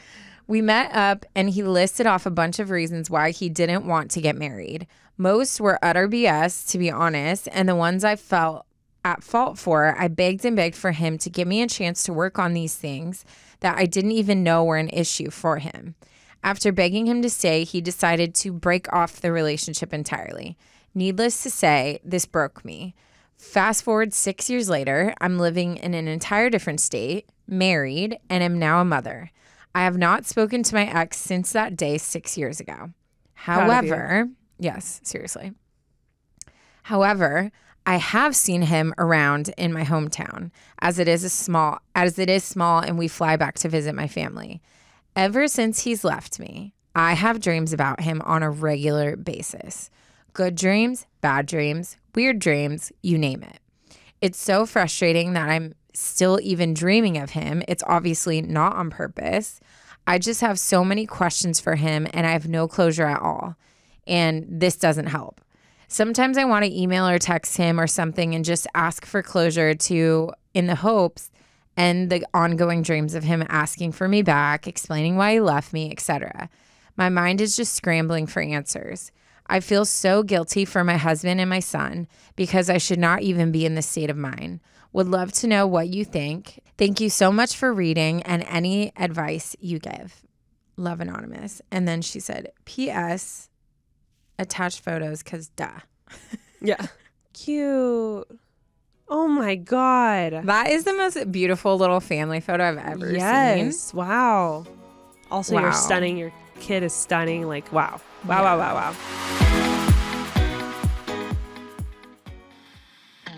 S1: We met up and he listed off a bunch of reasons why he didn't want to get married. Most were utter BS, to be honest, and the ones I felt at fault for, I begged and begged for him to give me a chance to work on these things that I didn't even know were an issue for him. After begging him to stay, he decided to break off the relationship entirely. Needless to say, this broke me. Fast forward 6 years later, I'm living in an entire different state, married, and am now a mother. I have not spoken to my ex since that day 6 years ago. However, yes, seriously. However, I have seen him around in my hometown as it is small and we fly back to visit my family. Ever since he's left me, I have dreams about him on a regular basis. Good dreams, bad dreams, weird dreams, you name it. It's so frustrating that I'm still even dreaming of him. It's obviously not on purpose. I just have so many questions for him and I have no closure at all. And this doesn't help. Sometimes I want to email or text him or something and just ask for closure in the hopes and the ongoing dreams of him asking for me back, explaining why he left me, etc. My mind is just scrambling for answers. I feel so guilty for my husband and my son because I should not even be in this state of mind. Would love to know what you think. Thank you so much for reading and any advice you give. Love Anonymous. And then she said, P.S. attached photos because duh.
S2: Yeah. Cute. Oh my God.
S1: That is the most beautiful little family photo I've ever seen.
S2: Yes. Wow. Also,
S1: Wow.
S2: you're stunning. Your kid is stunning. Like, wow. Wow, wow, wow, wow.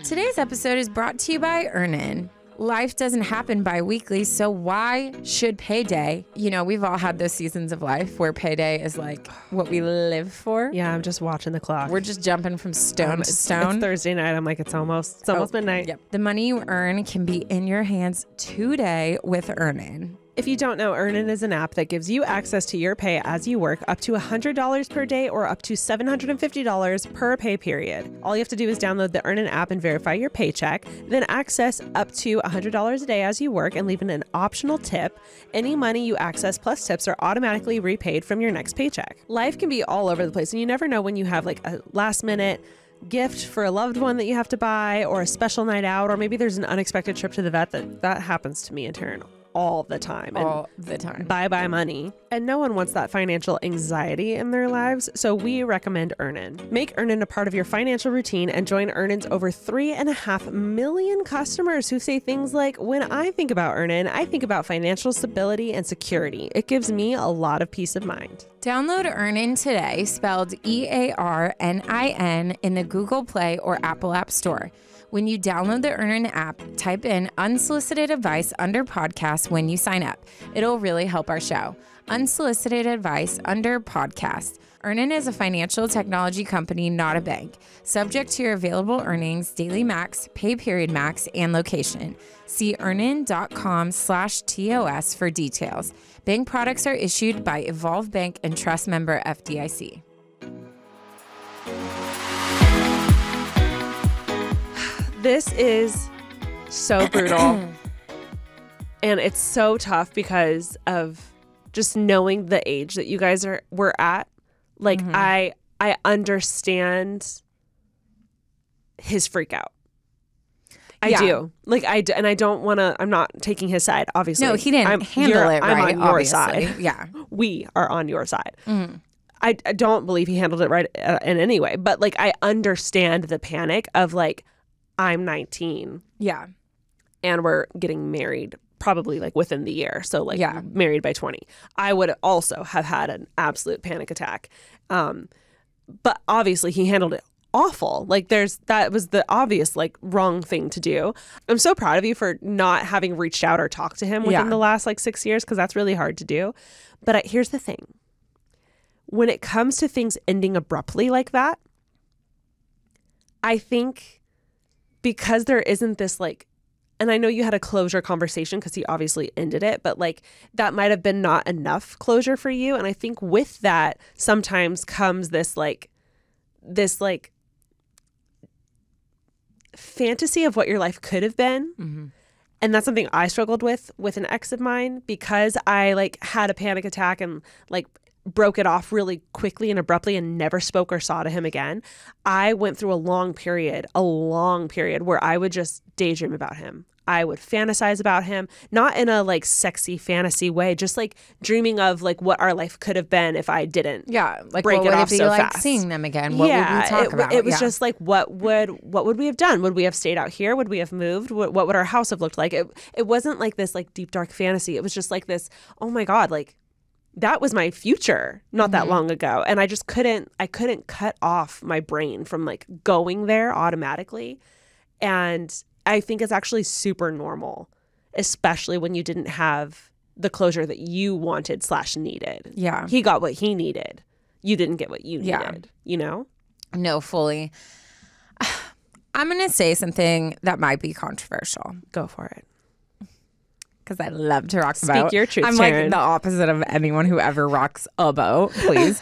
S1: Today's episode is brought to you by Earnin. Life doesn't happen bi-weekly, so why should payday? You know, we've all had those seasons of life where payday is like what we live for.
S2: Yeah, I'm just watching the clock.
S1: We're just jumping from stone to stone.
S2: It's Thursday night. I'm like, it's almost midnight.
S1: Yep. The money you earn can be in your hands today with Earnin.
S2: If you don't know, Earnin is an app that gives you access to your pay as you work, up to $100 per day or up to $750 per pay period. All you have to do is download the Earnin app and verify your paycheck, then access up to $100 a day as you work and leave in an optional tip. Any money you access plus tips are automatically repaid from your next paycheck. Life can be all over the place, and you never know when you have like a last minute gift for a loved one that you have to buy, or a special night out, or maybe there's an unexpected trip to the vet. That happens to me and Taryne all the time.
S1: All the time.
S2: Bye money. And no one wants that financial anxiety in their lives, so we recommend Earnin. Make Earnin a part of your financial routine and join Earnin's over 3.5 million customers who say things like, when I think about Earnin, I think about financial stability and security. It gives me a lot of peace of mind.
S1: Download Earnin today, spelled EARNIN, in the Google Play or Apple App Store. When you download the Earnin app, type in Unsolicited Advice under podcast when you sign up. It'll really help our show. Unsolicited Advice under podcast. Earnin is a financial technology company, not a bank. Subject to your available earnings, daily max, pay period max, and location. See earnin.com/TOS for details. Bank products are issued by Evolve Bank and Trust member FDIC.
S2: This is so brutal. And it's so tough because of just knowing the age that you guys were at. Like, I understand his freak out. I do. Like, and I don't want to, I'm not taking his side, obviously.
S1: No, he didn't handle it right,
S2: I'm on your
S1: obviously.
S2: side.
S1: Yeah.
S2: We are on your side. I don't believe he handled it right in any way. But, like, I understand the panic of, like, I'm 19.
S1: Yeah.
S2: And we're getting married probably like within the year. So like married by 20. I would also have had an absolute panic attack. But obviously he handled it awful. Like that was the obvious like wrong thing to do. I'm so proud of you for not having reached out or talked to him within the last like 6 years, because that's really hard to do. But here's the thing. When it comes to things ending abruptly like that, I think because there isn't this like, and I know you had a closure conversation because he obviously ended it, but like that might have been not enough closure for you. And I think with that sometimes comes this fantasy of what your life could have been. Mm-hmm. And that's something I struggled with an ex of mine, because I like had a panic attack and like broke it off really quickly and abruptly and never spoke or saw to him again. I went through a long period where I would just daydream about him. I would fantasize about him, not in a like sexy fantasy way, just like dreaming of like what our life could have been if I didn't
S1: like
S2: break it off so
S1: like
S2: fast.
S1: Seeing them again, what would we talk about?
S2: It was just like, what would we have done? Would we have stayed out here? Would we have moved? What would our house have looked like? It wasn't like this like deep dark fantasy. It was just like this, oh my God, like that was my future not that long ago. And I just couldn't cut off my brain from like going there automatically. And I think it's actually super normal, especially when you didn't have the closure that you wanted / needed.
S1: Yeah.
S2: He got what he needed. You didn't get what you needed, you know?
S1: No, fully. I'm going to say something that might be controversial.
S2: Go for it.
S1: Because I love to rock the boat.
S2: Speak your truth,
S1: I'm
S2: Taryne.
S1: like the opposite of anyone who ever rocks a boat, please.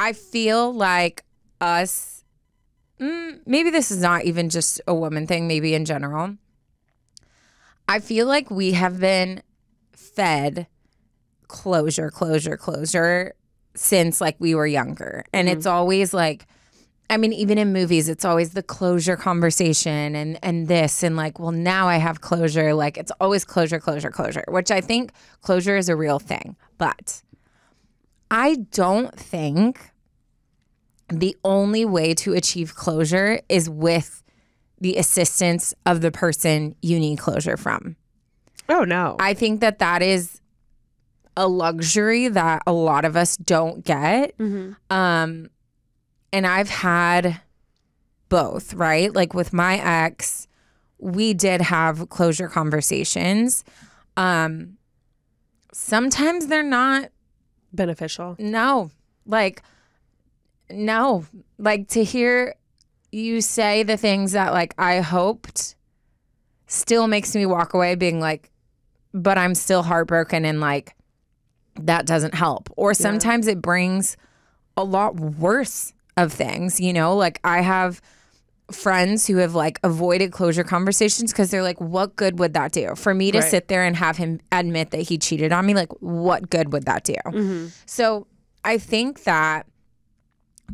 S1: I feel like us, maybe this is not even just a woman thing, maybe in general. I feel like we have been fed closure since like we were younger. And it's always like, I mean, even in movies, it's always the closure conversation and this and like, well, now I have closure. Like it's always closure, which I think closure is a real thing. But I don't think the only way to achieve closure is with the assistance of the person you need closure from.
S2: Oh, no.
S1: I think that is a luxury that a lot of us don't get. And I've had both, right? Like with my ex, we did have closure conversations. Sometimes they're not
S2: beneficial.
S1: No. Like to hear you say the things that like I hoped still makes me walk away being like, but I'm still heartbroken and like that doesn't help. Or sometimes it brings a lot worse of things, you know? Like I have friends who have like avoided closure conversations because they're like, what good would that do? For me to sit there and have him admit that he cheated on me, like what good would that do? So I think that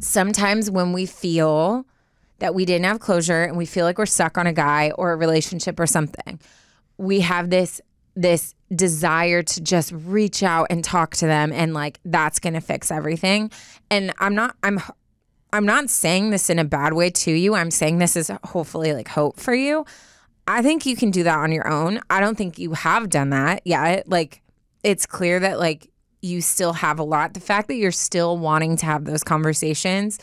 S1: sometimes when we feel that we didn't have closure and we feel like we're stuck on a guy or a relationship or something, we have this desire to just reach out and talk to them and like that's going to fix everything. And I'm not saying this in a bad way to you. I'm saying this is hopefully like hope for you. I think you can do that on your own. I don't think you have done that yet. Like it's clear that like you still have a lot. The fact that you're still wanting to have those conversations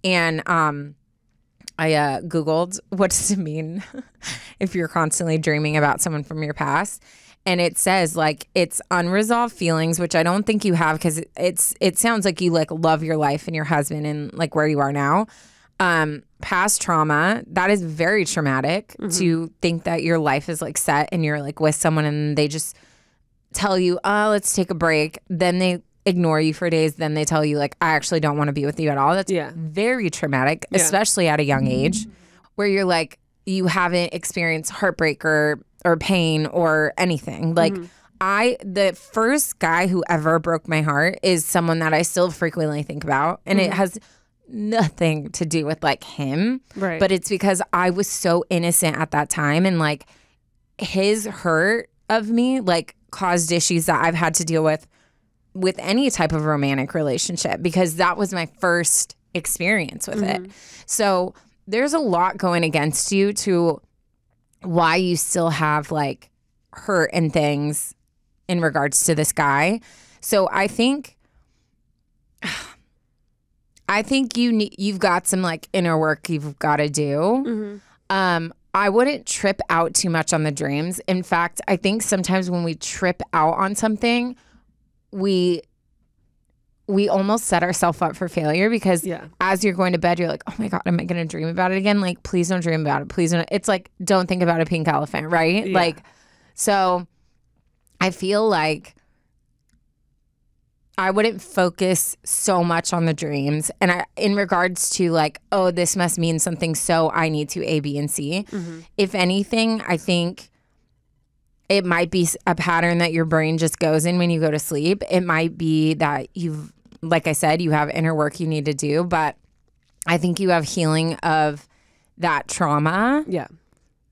S1: and I Googled what does it mean if you're constantly dreaming about someone from your past. And it says like it's unresolved feelings, which I don't think you have because it sounds like you like love your life and your husband and like where you are now. Past trauma, that is very traumatic to think that your life is like set and you're like with someone and they just tell you, oh, let's take a break. Then they ignore you for days. Then they tell you like, I actually don't want to be with you at all. That's very traumatic, especially at a young age where you're like, you haven't experienced heartbreak or pain or anything. Like the first guy who ever broke my heart is someone that I still frequently think about. And it has nothing to do with like him. Right. But it's because I was so innocent at that time. And like his hurt of me like caused issues that I've had to deal with any type of romantic relationship because that was my first experience with it. So there's a lot going against you to why you still have like hurt and things in regards to this guy. So I think you've got some like inner work you've got to do. I wouldn't trip out too much on the dreams. In fact, I think sometimes when we trip out on something, we almost set ourselves up for failure because as you're going to bed, you're like, oh my God, am I going to dream about it again? Like, please don't dream about it. Please don't. It's like, don't think about a pink elephant, right? Yeah. Like, so I feel like I wouldn't focus so much on the dreams. And in regards to like, oh, this must mean something, so I need to A, B, and C. If anything, I think it might be a pattern that your brain just goes in when you go to sleep. It might be that like I said, you have inner work you need to do, but I think you have healing of that trauma. Yeah.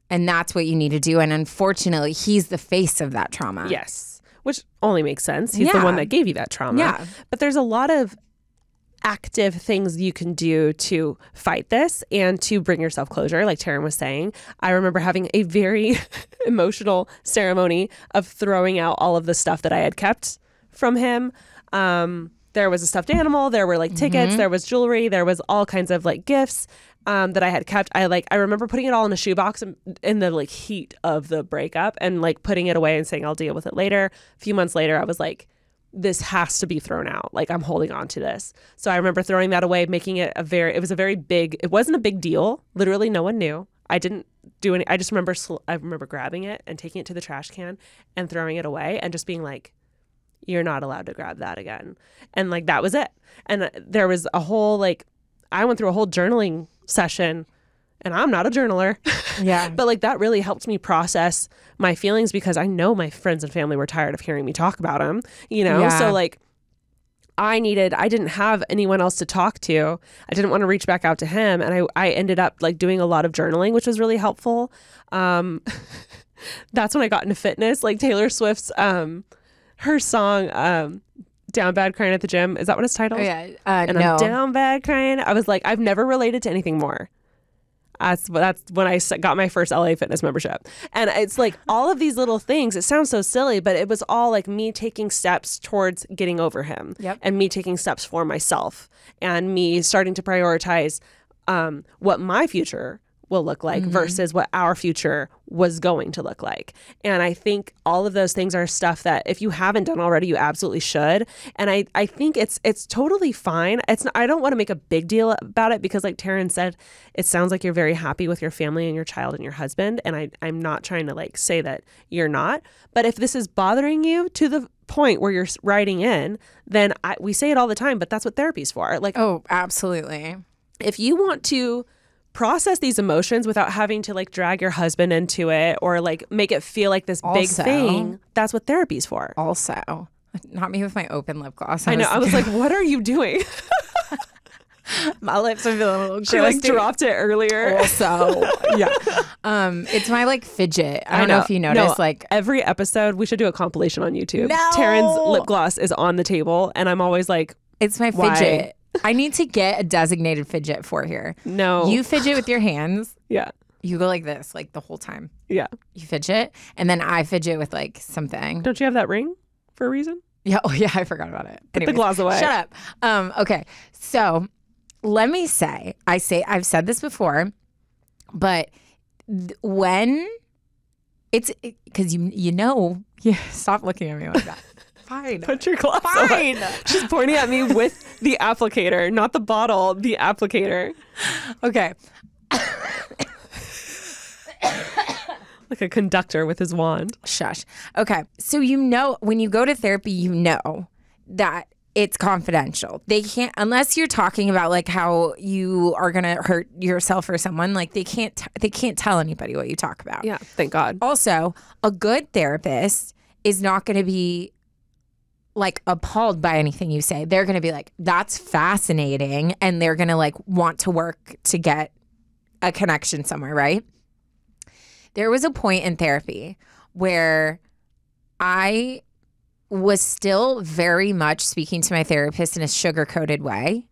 S1: And that's what you need to do. And unfortunately, he's the face of that trauma.
S2: Yes. Which only makes sense. He's the one that gave you that trauma. Yeah. But there's a lot of active things you can do to fight this and to bring yourself closure, like Taryne was saying. I remember having a very emotional ceremony of throwing out all of the stuff that I had kept from him. There was a stuffed animal, there were like tickets, there was jewelry, there was all kinds of like gifts that I had kept. I remember putting it all in a shoebox in the like heat of the breakup and like putting it away and saying I'll deal with it later. A few months later, I was like, this has to be thrown out. Like I'm holding on to this. So I remember throwing that away, making it it wasn't a big deal. Literally no one knew. I didn't do any. I just remember grabbing it and taking it to the trash can and throwing it away and just being like, you're not allowed to grab that again. And like, that was it. And there was a whole, like, I went through a whole journaling session and I'm not a journaler. Yeah. But like, that really helped me process my feelings because I know my friends and family were tired of hearing me talk about them, you know? Yeah. So like, I didn't have anyone else to talk to. I didn't want to reach back out to him. And I ended up like doing a lot of journaling, which was really helpful. That's when I got into fitness, like Taylor Swift's, her song, Down Bad Crying at the Gym. Is that what it's titled?
S1: Oh, yeah.
S2: And
S1: no.
S2: I'm down bad crying. I was like, I've never related to anything more. That's when I got my first LA Fitness membership. And it's like all of these little things, it sounds so silly, but it was all like me taking steps towards getting over him.
S1: Yep.
S2: And me taking steps for myself and me starting to prioritize what my future will look like versus what our future was going to look like. And I think all of those things are stuff that if you haven't done already, you absolutely should. And I think it's totally fine. I don't want to make a big deal about it because like Taryne said, it sounds like you're very happy with your family and your child and your husband. And I'm not trying to like say that you're not. But if this is bothering you to the point where you're writing in, then we say it all the time, but that's what therapy's for. Like,
S1: oh, absolutely.
S2: If you want to process these emotions without having to like drag your husband into it or like make it feel like this big thing, that's what therapy's for.
S1: Also, not me with my open lip gloss.
S2: I know. I was like, what are you doing?
S1: My lips are feeling a little
S2: She like dropped it earlier.
S1: Also, yeah. It's my like fidget. I don't know if you noticed. Like
S2: every episode, we should do a compilation on YouTube.
S1: No!
S2: Taryne's lip gloss is on the table, and I'm always like,
S1: it's my fidget. I need to get a designated fidget for here.
S2: No.
S1: You fidget with your hands.
S2: Yeah.
S1: You go like this, like the whole time.
S2: Yeah.
S1: You fidget, and then I fidget with like something.
S2: Don't you have that ring for a reason?
S1: Yeah. Oh, yeah. I forgot about it.
S2: Put the gloss away.
S1: Shut up. Okay. So let me say, I've said this before, but when it's because you know, yeah. Stop looking at me like that. Fine.
S2: Put your gloss
S1: Fine.
S2: away. She's pointing at me with the applicator, not the bottle, the applicator.
S1: Okay.
S2: Like a conductor with his wand.
S1: Shush. Okay. So you know, when you go to therapy, you know that it's confidential. They can't, unless you're talking about like how you are going to hurt yourself or someone, like they can't tell anybody what you talk about.
S2: Yeah. Thank God.
S1: Also, a good therapist is not going to be like appalled by anything you say. They're going to be like, that's fascinating. And they're going to like want to work to get a connection somewhere, right? There was a point in therapy where I was still very much speaking to my therapist in a sugar-coated way.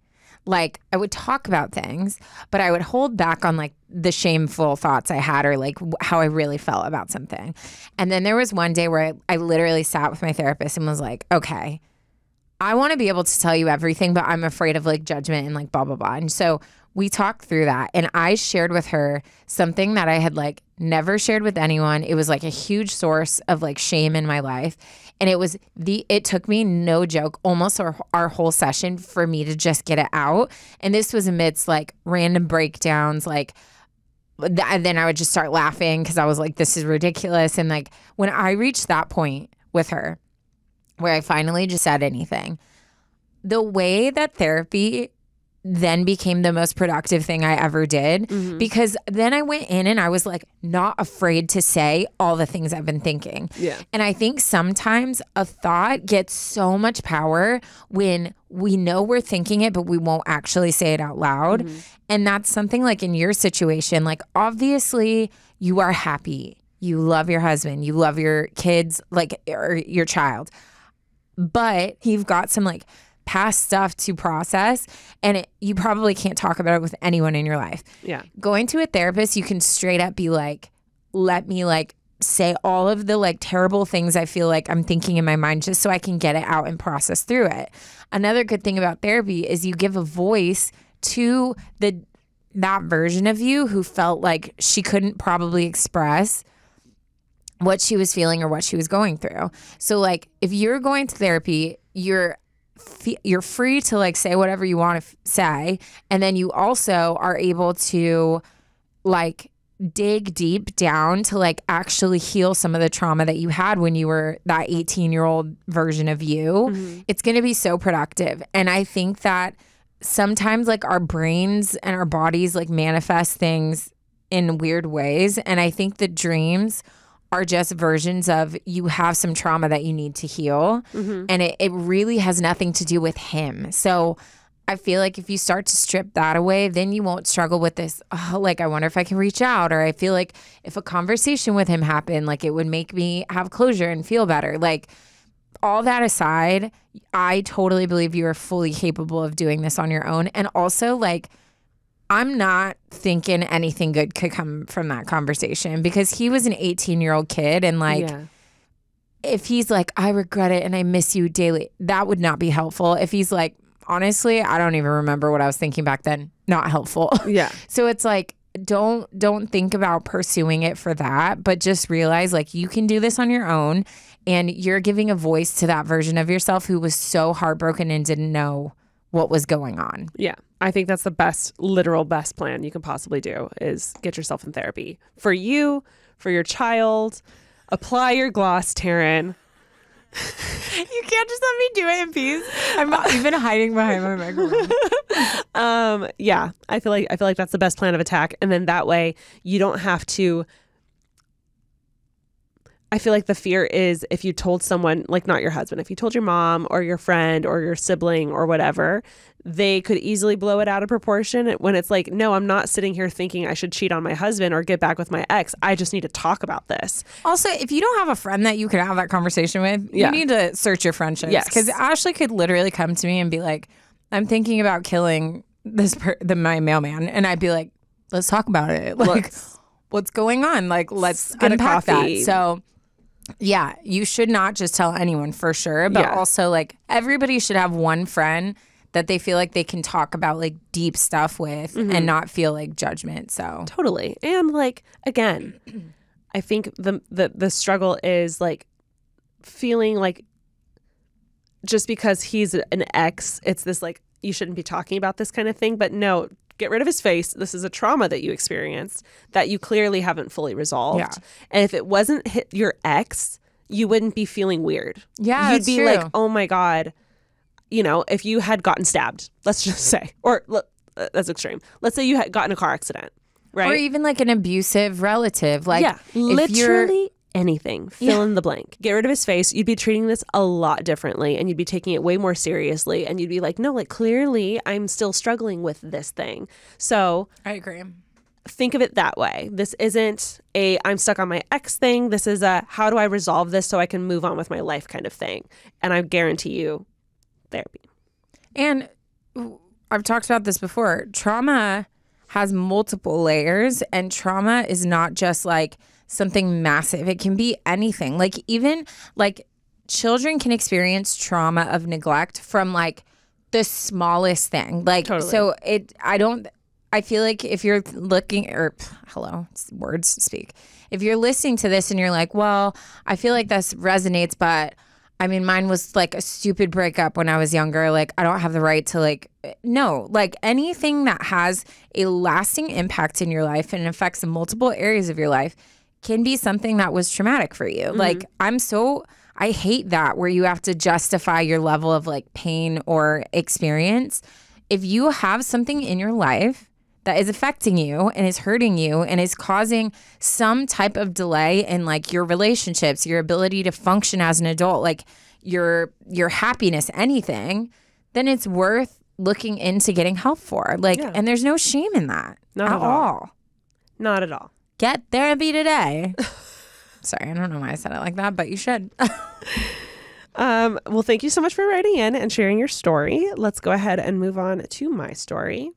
S1: Like I would talk about things, but I would hold back on like the shameful thoughts I had or like how I really felt about something. And then there was one day where I literally sat with my therapist and was like, okay, I want to be able to tell you everything, but I'm afraid of like judgment and like blah, blah, blah. And so we talked through that and I shared with her something that I had like never shared with anyone. It was like a huge source of like shame in my life. And it took me, no joke, almost our whole session for me to just get it out. And this was amidst like random breakdowns, like, and then I would just start laughing because I was like, this is ridiculous. And like when I reached that point with her where I finally just said anything, the way that therapy then became the most productive thing I ever did, because then I went in and I was like not afraid to say all the things I've been thinking.
S2: Yeah.
S1: And I think sometimes a thought gets so much power when we know we're thinking it, but we won't actually say it out loud. And that's something like in your situation, like obviously you are happy. You love your husband. You love your kids, like, or your child. But you've got some like past stuff to process and you probably can't talk about it with anyone in your life.
S2: Yeah.
S1: Going to a therapist, you can straight up be like, let me like say all of the like terrible things I feel like I'm thinking in my mind just so I can get it out and process through it. Another good thing about therapy is you give a voice to that version of you who felt like she couldn't probably express what she was feeling or what she was going through. So like if you're going to therapy, you're free to like say whatever you want to say. And then you also are able to like dig deep down to like actually heal some of the trauma that you had when you were that 18-year-old version of you. It's going to be so productive. And I think that sometimes like our brains and our bodies like manifest things in weird ways. And I think the dreams are just versions of you have some trauma that you need to heal. And it really has nothing to do with him. So I feel like if you start to strip that away, then you won't struggle with this, oh, like, I wonder if I can reach out. Or I feel like if a conversation with him happened, like, it would make me have closure and feel better. Like, all that aside, I totally believe you are fully capable of doing this on your own. And also, like, I'm not thinking anything good could come from that conversation, because he was an 18-year-old kid. And like, if he's like, I regret it and I miss you daily, that would not be helpful. If he's like, honestly, I don't even remember what I was thinking back then, not helpful. Yeah. So it's like, don't think about pursuing it for that, but just realize like you can do this on your own, and you're giving a voice to that version of yourself who was so heartbroken and didn't know what was going on. Yeah.
S2: I think that's the best, literal best plan you can possibly do, is get yourself in therapy. For you, for your child. Apply your gloss, Taryne.
S1: You can't just let me do it in peace. I'm not even hiding behind my microphone.
S2: Yeah, I feel like that's the best plan of attack. And then that way you don't have to. I feel like the fear is, if you told someone, like not your husband, if you told your mom or your friend or your sibling or whatever, they could easily blow it out of proportion, when it's like, no, I'm not sitting here thinking I should cheat on my husband or get back with my ex. I just need to talk about this.
S1: Also, if you don't have a friend that you can have that conversation with, you need to search your friendships. Yes. Because Ashley could literally come to me and be like, I'm thinking about killing my mailman. And I'd be like, let's talk about it. Like, what's going on? Like, let's
S2: get
S1: unpack
S2: a coffee.
S1: that. So yeah, you should not just tell anyone, for sure. But also, like, everybody should have one friend that they feel like they can talk about like deep stuff with and not feel like judgment. So
S2: totally. And like, again, I think the struggle is like feeling like just because he's an ex, it's this like, you shouldn't be talking about this kind of thing. But no, get rid of his face. This is a trauma that you experienced that you clearly haven't fully resolved. Yeah. And if it wasn't your ex, you wouldn't be feeling weird.
S1: Yeah,
S2: you'd be
S1: true.
S2: like, oh my God. You know, if you had gotten stabbed, let's just say, or that's extreme. Let's say you had gotten a car accident, right?
S1: Or even like an abusive relative. Like,
S2: yeah, literally anything. Fill in the blank. Get rid of his face. You'd be treating this a lot differently, and you'd be taking it way more seriously. And you'd be like, no, like, clearly I'm still struggling with this thing. So
S1: I agree.
S2: Think of it that way. This isn't a I'm stuck on my ex thing. This is a how do I resolve this so I can move on with my life kind of thing. And I guarantee you, therapy.
S1: And I've talked about this before. Trauma has multiple layers, and trauma is not just like something massive. It can be anything. Like, even like children can experience trauma of neglect from like the smallest thing. Like, totally. So I feel like if you're looking, or hello, words speak. If you're listening to this and you're like, well, I feel like this resonates, but I mean, mine was like a stupid breakup when I was younger. Like, I don't have the right to like, no, like anything that has a lasting impact in your life and affects multiple areas of your life can be something that was traumatic for you. Like, I hate that where you have to justify your level of like pain or experience. If you have something in your life that is affecting you and is hurting you and is causing some type of delay in like your relationships, your ability to function as an adult, like your happiness, anything, then it's worth looking into getting help for. Like, and there's no shame in that.
S2: Not at all. Not at all.
S1: Get therapy today. Sorry, I don't know why I said it like that, but you should.
S2: Well, thank you so much for writing in and sharing your story. Let's go ahead and move on to my story.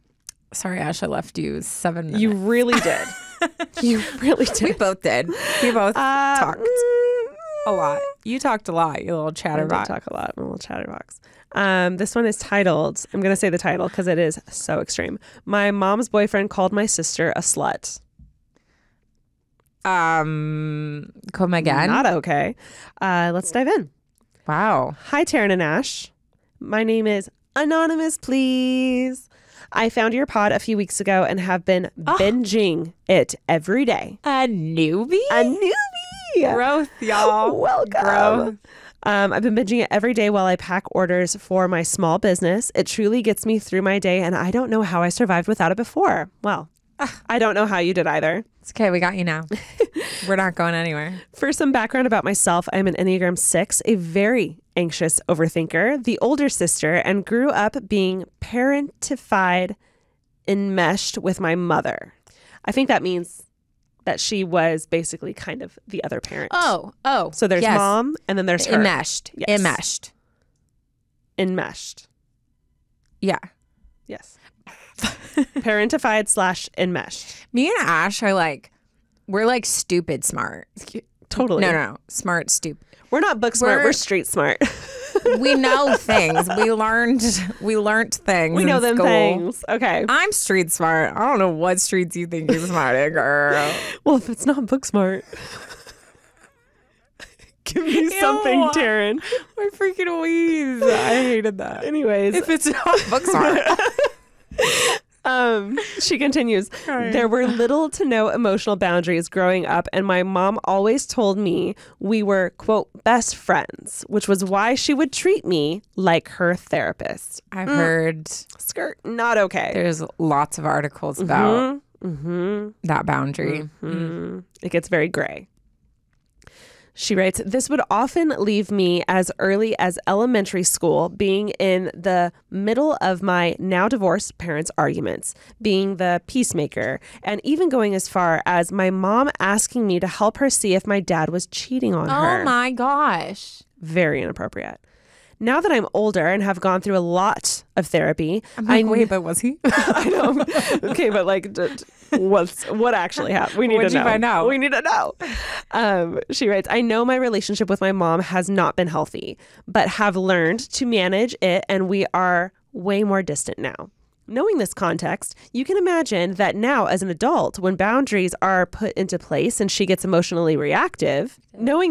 S1: Sorry, Ash, I left you 7 minutes.
S2: You really did. You really did.
S1: We both did. We both talked a lot. You talked a lot, you little chatterbox.
S2: I did talk a lot, my little chatterbox. This one is titled, I'm going to say the title because it is so extreme. My mom's boyfriend called my sister a slut.
S1: Come again?
S2: Not okay. Let's dive in.
S1: Wow.
S2: Hi, Taryne and Ash. My name is Anonymous, please. I found your pod a few weeks ago and have been binging it every day.
S1: A newbie?
S2: A newbie.
S1: Growth, y'all.
S2: Welcome.
S1: Growth.
S2: I've been binging it every day while I pack orders for my small business. It truly gets me through my day, and I don't know how I survived without it before. Well, I don't know how you did either.
S1: It's okay. We got you now. We're not going anywhere.
S2: For some background about myself, I'm an Enneagram 6, a very anxious overthinker, the older sister, and grew up being parentified, enmeshed with my mother. I think that means that she was basically kind of the other parent.
S1: Oh.
S2: So there's mom and then there's her.
S1: Enmeshed.
S2: Yes.
S1: Enmeshed. Yeah.
S2: Yes. Parentified / enmeshed.
S1: Me and Ash are like, we're like stupid smart.
S2: Totally.
S1: No. Smart, stupid.
S2: We're not book smart. We're street smart.
S1: We know things. We learned things.
S2: We know
S1: in
S2: them
S1: school.
S2: things. Okay.
S1: I'm street smart. I don't know what streets you think you're smart at, girl.
S2: Well, if it's not book smart, give me something, Taryne.
S1: My freaking wheeze. I hated that.
S2: Anyways,
S1: if it's not book smart.
S2: She continues, there were little to no emotional boundaries growing up, and my mom always told me we were, quote, best friends, which was why she would treat me like her therapist.
S1: I've heard
S2: Skirt, not okay.
S1: There's lots of articles about that boundary.
S2: It gets very gray. She writes, this would often leave me as early as elementary school, being in the middle of my now divorced parents' arguments, being the peacemaker, and even going as far as my mom asking me to help her see if my dad was cheating on her.
S1: Oh my gosh.
S2: Very inappropriate. Now that I'm older and have gone through a lot of therapy,
S1: I'm like, wait, but was he?
S2: I know. Okay, but like, what actually happened? We need to know.
S1: What'd you find out?
S2: We need to know. She writes, I know my relationship with my mom has not been healthy, but have learned to manage it, and we are way more distant now. Knowing this context, you can imagine that now as an adult, when boundaries are put into place and she gets emotionally reactive, and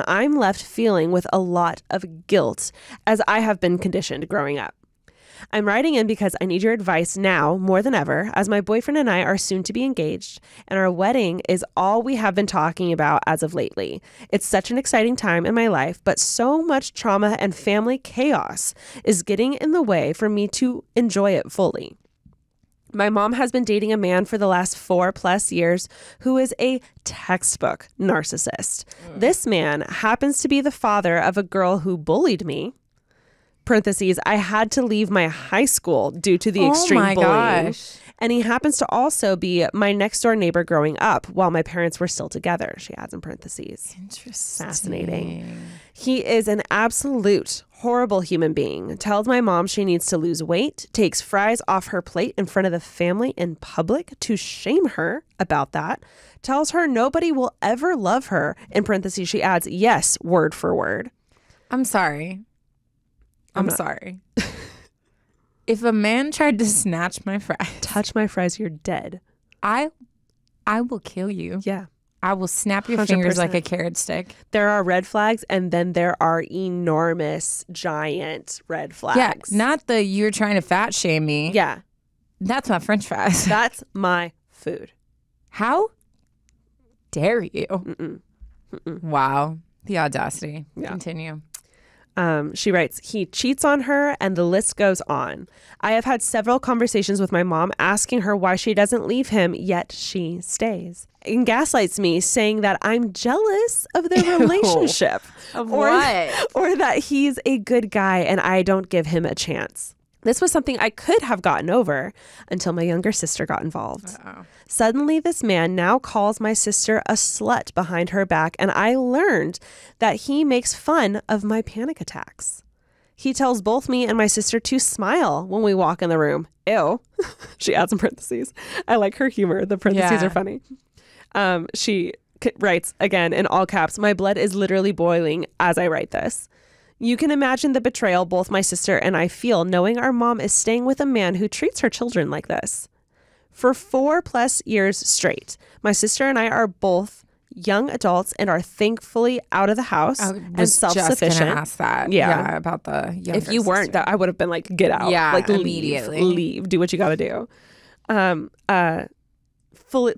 S2: I'm left feeling with a lot of guilt, as I have been conditioned growing up. I'm writing in because I need your advice now more than ever, as my boyfriend and I are soon to be engaged, and our wedding is all we have been talking about as of lately. It's such an exciting time in my life, but so much trauma and family chaos is getting in the way for me to enjoy it fully. My mom has been dating a man for the last 4+ years who is a textbook narcissist. This man happens to be the father of a girl who bullied me. Parentheses, I had to leave my high school due to the extreme bullying. Gosh. And he happens to also be my next door neighbor growing up while my parents were still together. She adds in parentheses.
S1: Interesting.
S2: Fascinating. He is an absolute horrible human being. Tells my mom she needs to lose weight, takes fries off her plate in front of the family in public to shame her about that. Tells her nobody will ever love her. In parentheses, she adds, yes, word for word.
S1: I'm sorry. I'm sorry. If a man tried to snatch my fries,
S2: touch my fries, you're dead.
S1: I will kill you.
S2: Yeah.
S1: I will snap your
S2: 100%.
S1: Fingers like a carrot stick.
S2: There are red flags, and then there are enormous, giant red flags.
S1: Yeah, not the you're trying to fat shame me.
S2: Yeah.
S1: That's my French fries.
S2: That's my food.
S1: How dare you? Wow. The audacity. Yeah. Continue.
S2: She writes, he cheats on her, and the list goes on. I have had several conversations with my mom asking her why she doesn't leave him, yet she stays. And gaslights me, saying that I'm jealous of their relationship.
S1: Of what?
S2: Or that he's a good guy and I don't give him a chance. This was something I could have gotten over until my younger sister got involved. Uh-oh. Suddenly, this man now calls my sister a slut behind her back, and I learned that he makes fun of my panic attacks. He tells both me and my sister to smile when we walk in the room. Ew. She adds in parentheses. I like her humor. The parentheses are funny. She writes, again, in all caps, my blood is literally boiling as I write this. You can imagine the betrayal both my sister and I feel knowing our mom is staying with a man who treats her children like this. For 4+ years straight, my sister and I are both young adults and are thankfully out of the house and self-sufficient.
S1: Just gonna ask that. Yeah, about the younger
S2: If you weren't, that I would have been like, get out.
S1: Yeah,
S2: like
S1: immediately.
S2: Leave. Do what you got to do.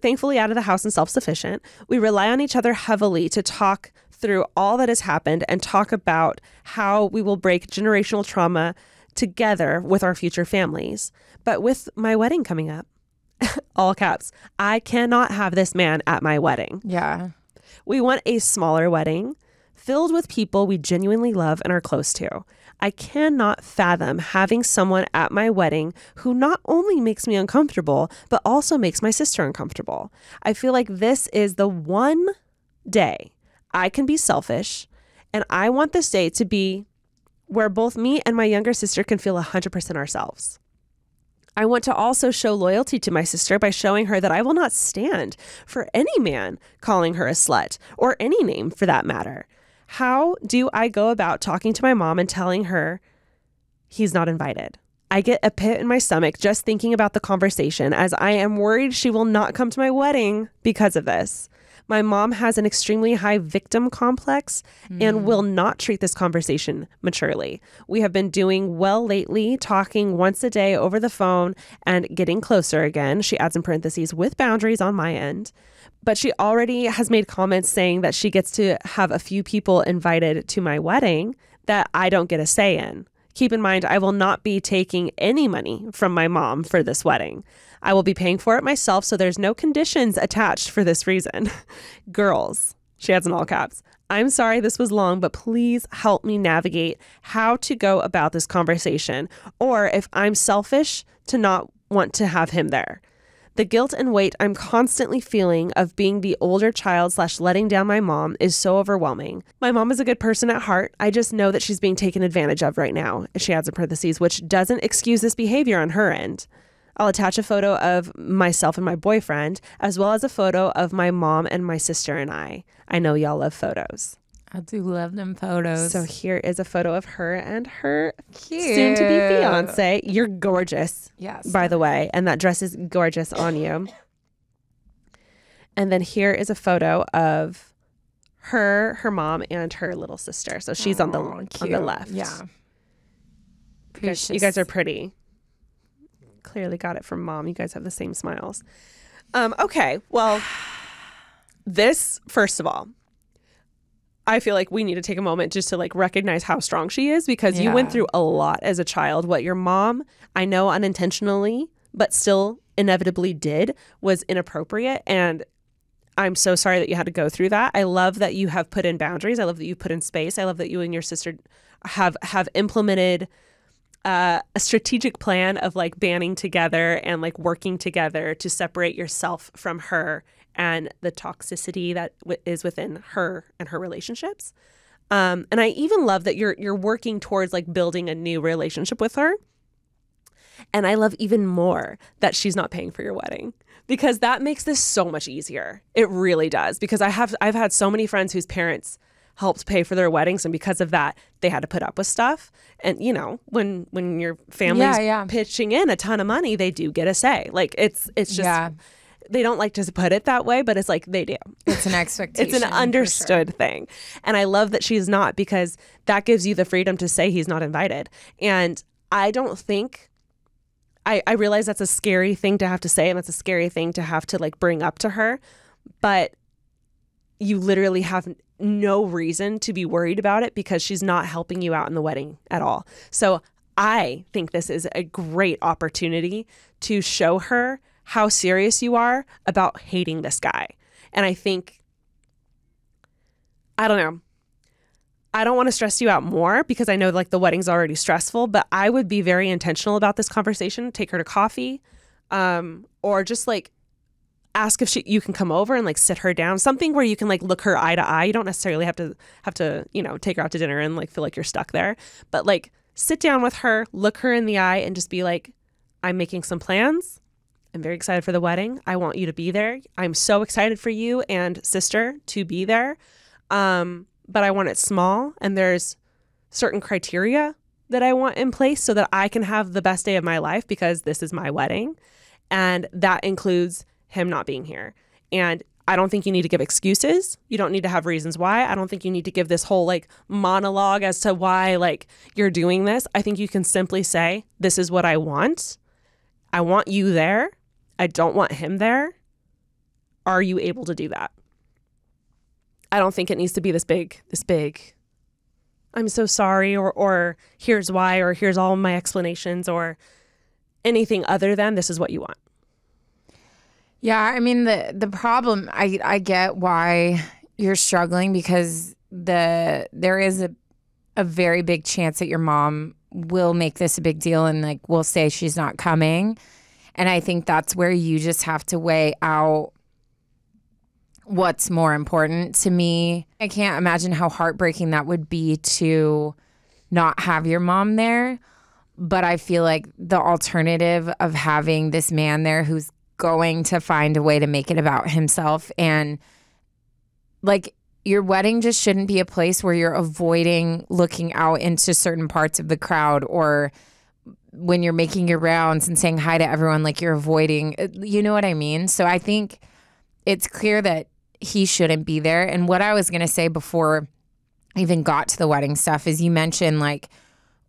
S2: Thankfully out of the house and self-sufficient. We rely on each other heavily to talk through all that has happened and talk about how we will break generational trauma together with our future families. But with my wedding coming up, all caps, I cannot have this man at my wedding.
S1: Yeah.
S2: We want a smaller wedding filled with people we genuinely love and are close to. I cannot fathom having someone at my wedding who not only makes me uncomfortable, but also makes my sister uncomfortable. I feel like this is the one day I can be selfish, and I want this day to be where both me and my younger sister can feel 100% ourselves. I want to also show loyalty to my sister by showing her that I will not stand for any man calling her a slut, or any name for that matter. How do I go about talking to my mom and telling her he's not invited? I get a pit in my stomach just thinking about the conversation, as I am worried she will not come to my wedding because of this. My mom has an extremely high victim complex and will not treat this conversation maturely. We have been doing well lately, talking once a day over the phone and getting closer again. She adds in parentheses, with boundaries on my end. But she already has made comments saying that she gets to have a few people invited to my wedding that I don't get a say in. Keep in mind, I will not be taking any money from my mom for this wedding. I will be paying for it myself, so there's no conditions attached for this reason. Girls, she adds in all caps, I'm sorry this was long, but please help me navigate how to go about this conversation, or if I'm selfish to not want to have him there. The guilt and weight I'm constantly feeling of being the older child / letting down my mom is so overwhelming. My mom is a good person at heart. I just know that she's being taken advantage of right now. She adds in parentheses, which doesn't excuse this behavior on her end. I'll attach a photo of myself and my boyfriend, as well as a photo of my mom and my sister and I. I know y'all love photos.
S1: I do love them photos.
S2: So here is a photo of her and her
S1: Cute.
S2: soon-to-be fiance. You're gorgeous,
S1: yes,
S2: by the way, and that dress is gorgeous on you. And then here is a photo of her mom, and her little sister. So she's on the left.
S1: Yeah.
S2: You guys are pretty. Clearly got it from mom. You guys have the same smiles. Okay, well, this, first of all, I feel like we need to take a moment just to recognize how strong she is, because you went through a lot as a child. What your mom, I know unintentionally, but still inevitably did, was inappropriate. And I'm so sorry that you had to go through that. I love that you have put in boundaries. I love that you put in space. I love that you and your sister have implemented a strategic plan of banding together and working together to separate yourself from her and the toxicity that is within her and her relationships. And I even love that you're working towards building a new relationship with her. And I love even more that she's not paying for your wedding, because that makes this so much easier. It really does, because I've had so many friends whose parents helped pay for their weddings, and because of that they had to put up with stuff. And when your family's pitching in a ton of money, they do get a say. It's just they don't like to put it that way, but it's they do.
S1: It's an expectation.
S2: It's an understood thing. And I love that she's not, because that gives you the freedom to say he's not invited. And I don't think, I realize that's a scary thing to have to say, and that's a scary thing to have to bring up to her, but you literally have no reason to be worried about it, because she's not helping you out in the wedding at all. So I think this is a great opportunity to show her how serious you are about hating this guy. And I think, I don't know, I don't want to stress you out more, because I know the wedding's already stressful, but I would be very intentional about this conversation. Take her to coffee, or just ask if you can come over and sit her down, something where you can look her eye to eye. You don't necessarily have to take her out to dinner and feel like you're stuck there, but sit down with her, look her in the eye, and just be I'm making some plans. I'm very excited for the wedding. I want you to be there. I'm so excited for you and sister to be there. But I want it small, and there's certain criteria that I want in place so that I can have the best day of my life, because this is my wedding. And that includes him not being here. And I don't think you need to give excuses. You don't need to have reasons why. I don't think you need to give this whole monologue as to why you're doing this. I think you can simply say, this is what I want. I want you there. I don't want him there. Are you able to do that? I don't think it needs to be this big I'm so sorry, or here's why, or here's all my explanations, or anything other than this is what you want.
S1: Yeah, I mean, the problem, I get why you're struggling, because there is a very big chance that your mom will make this a big deal and like will say she's not coming. And I think that's where you just have to weigh out what's more important to me. I can't imagine how heartbreaking that would be to not have your mom there. But I feel like the alternative of having this man there who's going to find a way to make it about himself, and like your wedding just shouldn't be a place where you're avoiding looking out into certain parts of the crowd, or when you're making your rounds and saying hi to everyone, like you're avoiding, you know what I mean? So I think it's clear that he shouldn't be there. And what I was going to say before I even got to the wedding stuff is, you mentioned like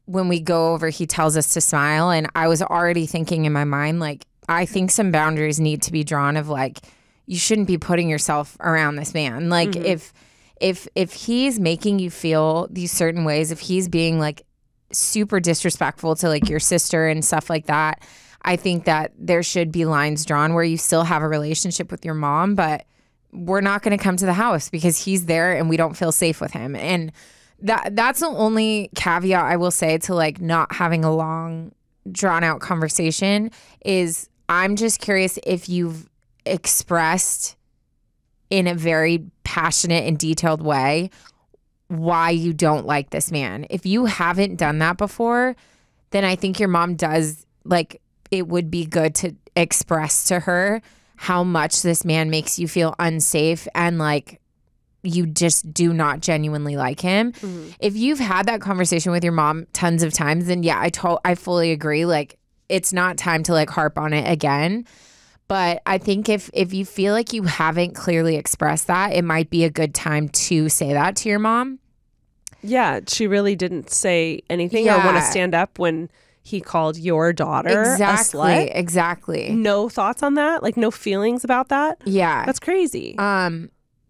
S1: when we go over, he tells us to smile. And I was already thinking in my mind, like, I think some boundaries need to be drawn of like, you shouldn't be putting yourself around this man. Like if he's making you feel these certain ways, if he's being like super disrespectful to like your sister and stuff like that, I think that there should be lines drawn where you still have a relationship with your mom, but we're not going to come to the house because he's there and we don't feel safe with him. And that's the only caveat I will say to like not having a long drawn out conversation is, I'm just curious if you've expressed in a very passionate and detailed way why you don't like this man. If you haven't done that before, then I think your mom does, like, it would be good to express to her how much this man makes you feel unsafe and like you just do not genuinely like him. If you've had that conversation with your mom tons of times, then yeah, I fully agree. Like, it's not time to like harp on it again. But I think if you feel like you haven't clearly expressed that, it might be a good time to say that to your mom.
S2: Yeah, she really didn't say anything or want to stand up when he called your daughter a slut.
S1: Exactly.
S2: No thoughts on that? Like, no feelings about that?
S1: Yeah.
S2: That's crazy.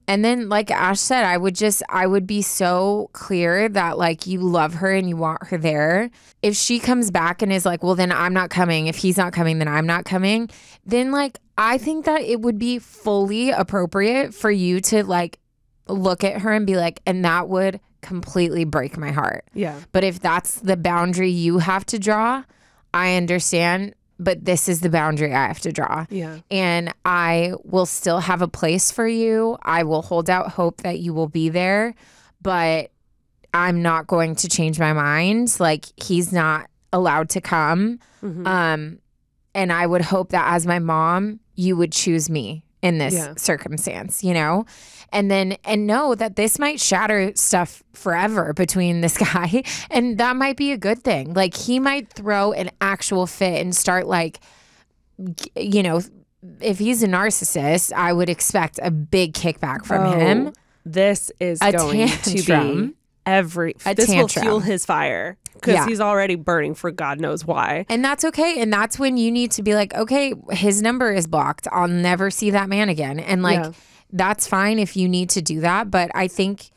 S1: And then like Ash said, I would be so clear that like you love her and you want her there. If she comes back and is like, well, then I'm not coming. If he's not coming, then I'm not coming. Then like, I think that it would be fully appropriate for you to like look at her and be like, and that would completely break my heart.
S2: Yeah.
S1: But if that's the boundary you have to draw, I understand. But this is the boundary I have to draw.
S2: Yeah.
S1: And I will still have a place for you. I will hold out hope that you will be there, but I'm not going to change my mind. Like, he's not allowed to come. And I would hope that as my mom, you would choose me in this circumstance, you know? And know that this might shatter stuff forever between this guy. And that might be a good thing. Like, he might throw an actual fit and start like, you know, if he's a narcissist, I would expect a big kickback from him.
S2: This is going to be this will fuel his fire because he's already burning for God knows why.
S1: And that's okay. And that's when you need to be like, okay, his number is blocked. I'll never see that man again. And like, that's fine if you need to do that. But I think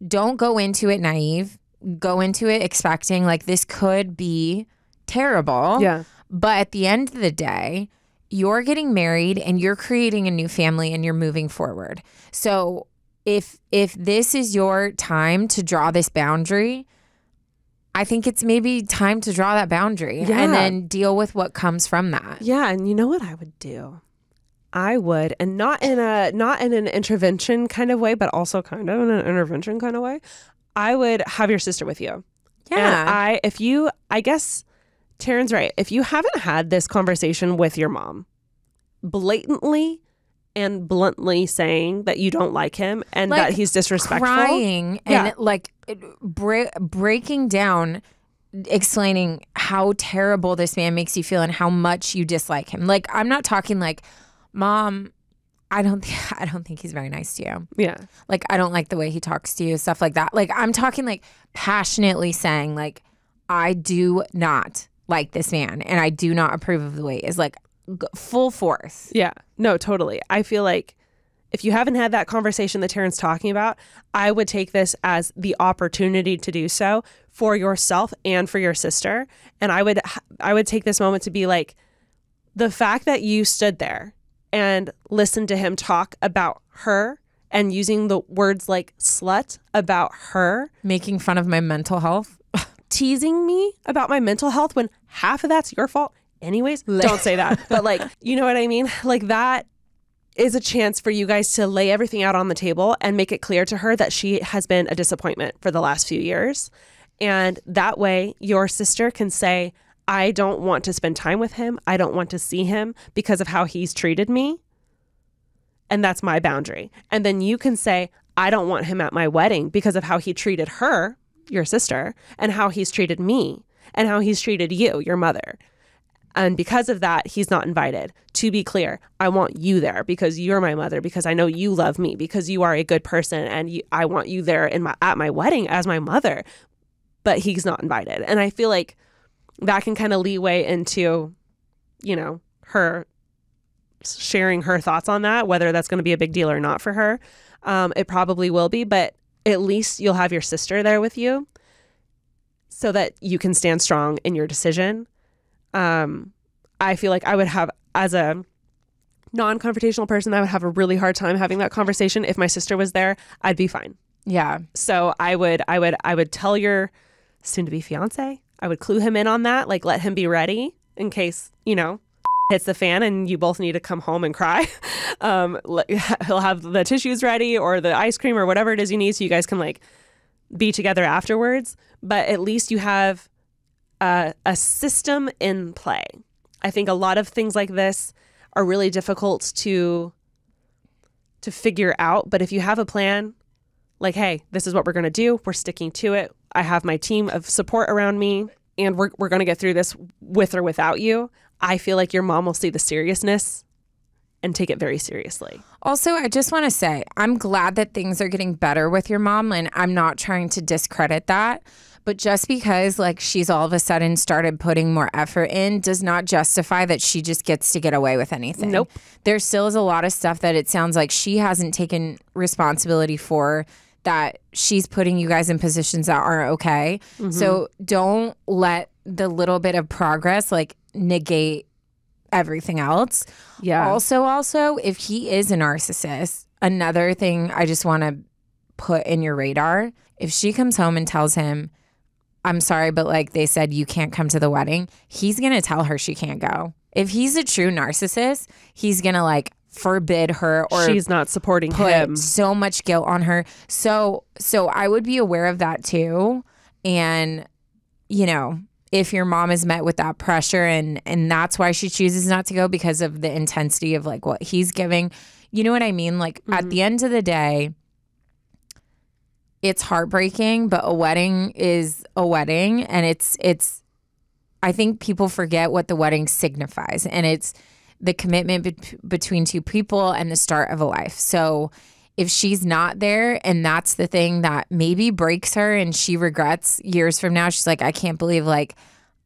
S1: don't go into it naive. Go into it expecting like this could be terrible.
S2: Yeah.
S1: But at the end of the day, you're getting married and you're creating a new family and you're moving forward. So if this is your time to draw this boundary, I think it's maybe time to draw that boundary and then deal with what comes from that.
S2: Yeah. And you know what I would do? I would, and not in an intervention kind of way, but also kind of in an intervention kind of way. I would have your sister with you.
S1: Yeah.
S2: And I guess Taryne's right. If you haven't had this conversation with your mom, blatantly and bluntly saying that you don't like him and
S1: like
S2: that he's disrespectful,
S1: crying and like breaking down, explaining how terrible this man makes you feel and how much you dislike him. Like, I'm not talking like, Mom, I don't think he's very nice to you.
S2: Yeah.
S1: Like, I don't like the way he talks to you, stuff like that. Like, I'm talking like passionately saying like, I do not like this man and I do not approve of the way he is, like full force.
S2: Yeah. No, totally. I feel like if you haven't had that conversation that Taryne's talking about, I would take this as the opportunity to do so for yourself and for your sister. And I would take this moment to be like, the fact that you stood there and listened to him talk about her and using the words like slut about her.
S1: Making fun of my mental health.
S2: Teasing me about my mental health when half of that's your fault anyways. Don't say that. But like, you know what I mean? Like that is a chance for you guys to lay everything out on the table and make it clear to her that she has been a disappointment for the last few years. And that way your sister can say, I don't want to spend time with him. I don't want to see him because of how he's treated me. And that's my boundary. And then you can say, I don't want him at my wedding because of how he treated her, your sister, and how he's treated me and how he's treated you, your mother. And because of that, he's not invited. To be clear, I want you there because you're my mother, because I know you love me, because you are a good person, and I want you there at my wedding as my mother. But he's not invited. And I feel like that can kind of leeway into, you know, her sharing her thoughts on that, whether that's going to be a big deal or not for her. It probably will be, but at least you'll have your sister there with you so that you can stand strong in your decision. I feel like I would have, as a non-confrontational person, I would have a really hard time having that conversation. If my sister was there, I'd be fine.
S1: Yeah.
S2: So I would tell your soon-to-be fiance, I would clue him in on that, like let him be ready in case, you know, hits the fan and you both need to come home and cry. He'll have the tissues ready or the ice cream or whatever it is you need so you guys can like be together afterwards. But at least you have a system in play. I think a lot of things like this are really difficult to figure out. But if you have a plan, like, hey, this is what we're going to do. We're sticking to it. I have my team of support around me, and we're going to get through this with or without you. I feel like your mom will see the seriousness and take it very seriously.
S1: Also, I just want to say, I'm glad that things are getting better with your mom, and I'm not trying to discredit that. But just because like she's all of a sudden started putting more effort in does not justify that she just gets to get away with anything.
S2: Nope.
S1: There still is a lot of stuff that it sounds like she hasn't taken responsibility for, that she's putting you guys in positions that aren't okay. Mm-hmm. So don't let the little bit of progress like negate everything else.
S2: Yeah.
S1: Also, if he is a narcissist, another thing I just want to put in your radar, if she comes home and tells him, I'm sorry, but like they said, you can't come to the wedding, he's going to tell her she can't go. If he's a true narcissist, he's going to like forbid her, or
S2: she's not supporting
S1: put
S2: him.
S1: So much guilt on her. So I would be aware of that too. And, you know, if your mom is met with that pressure and that's why she chooses not to go because of the intensity of like what he's giving, you know what I mean? Like at the end of the day, it's heartbreaking, but a wedding is a wedding, and it's I think people forget what the wedding signifies, and it's the commitment between two people and the start of a life. So if she's not there and that's the thing that maybe breaks her and she regrets years from now, she's like, I can't believe like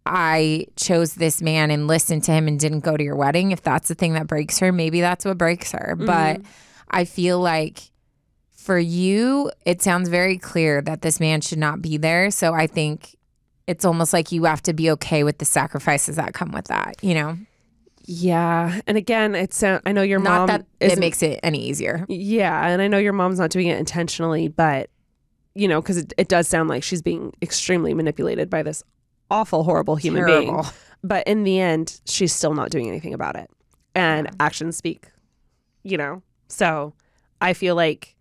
S1: I chose this man and listened to him and didn't go to your wedding. If that's the thing that breaks her, maybe that's what breaks her. But I feel like for you, it sounds very clear that this man should not be there. So I think it's almost like you have to be okay with the sacrifices that come with that, you know?
S2: Yeah. And again, I know your mom...
S1: Not that it makes it any easier.
S2: Yeah. And I know your mom's not doing it intentionally, but, you know, because it does sound like she's being extremely manipulated by this awful, horrible human being. But in the end, she's still not doing anything about it. And actions speak, you know? So I feel like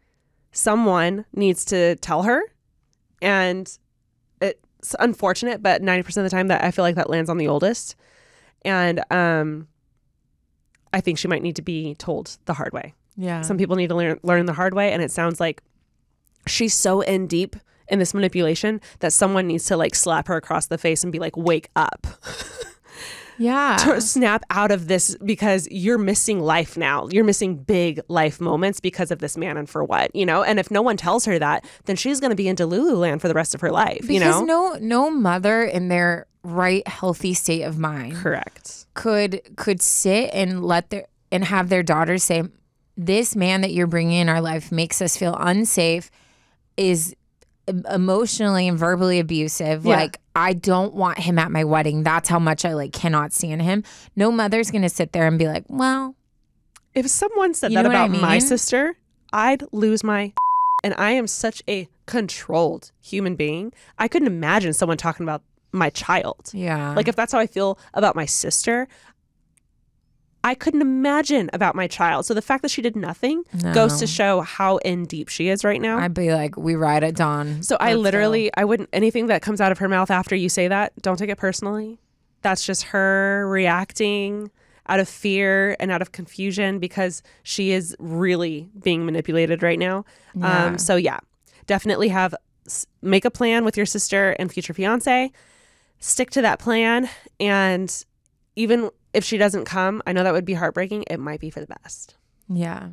S2: someone needs to tell her, and it's unfortunate, but 90% of the time that I feel like that lands on the oldest. And I think she might need to be told the hard way.
S1: Yeah.
S2: Some people need to learn the hard way, and it sounds like she's so in deep in this manipulation that someone needs to like slap her across the face and be like, wake up.
S1: Yeah.
S2: To snap out of this, because you're missing life now. You're missing big life moments because of this man, and for what, you know? And if no one tells her that, then she's going to be in Delulu land for the rest of her life,
S1: because
S2: you know?
S1: No mother in their right healthy state of mind
S2: correct
S1: could sit and have their daughters say, this man that you're bringing in our life makes us feel unsafe, is emotionally and verbally abusive.
S2: Yeah.
S1: Like, I don't want him at my wedding. That's how much I like cannot stand him. No mother's going to sit there and be like, well,
S2: if someone said
S1: You
S2: that
S1: know what I
S2: about my
S1: mean?
S2: sister, I'd lose my and I am such a controlled human being. I couldn't imagine someone talking about my child.
S1: yeah.
S2: Like, if that's how I feel about my sister, I couldn't imagine about my child. So the fact that she did nothing goes to show how in deep she is right now.
S1: I'd be like, we ride at dawn.
S2: So I literally, I wouldn't, anything that comes out of her mouth after you say that, don't take it personally. That's just her reacting out of fear and out of confusion because she is really being manipulated right now.
S1: Yeah.
S2: So yeah, definitely make a plan with your sister and future fiance. Stick to that plan. And even if she doesn't come, I know that would be heartbreaking. It might be for the best.
S1: Yeah.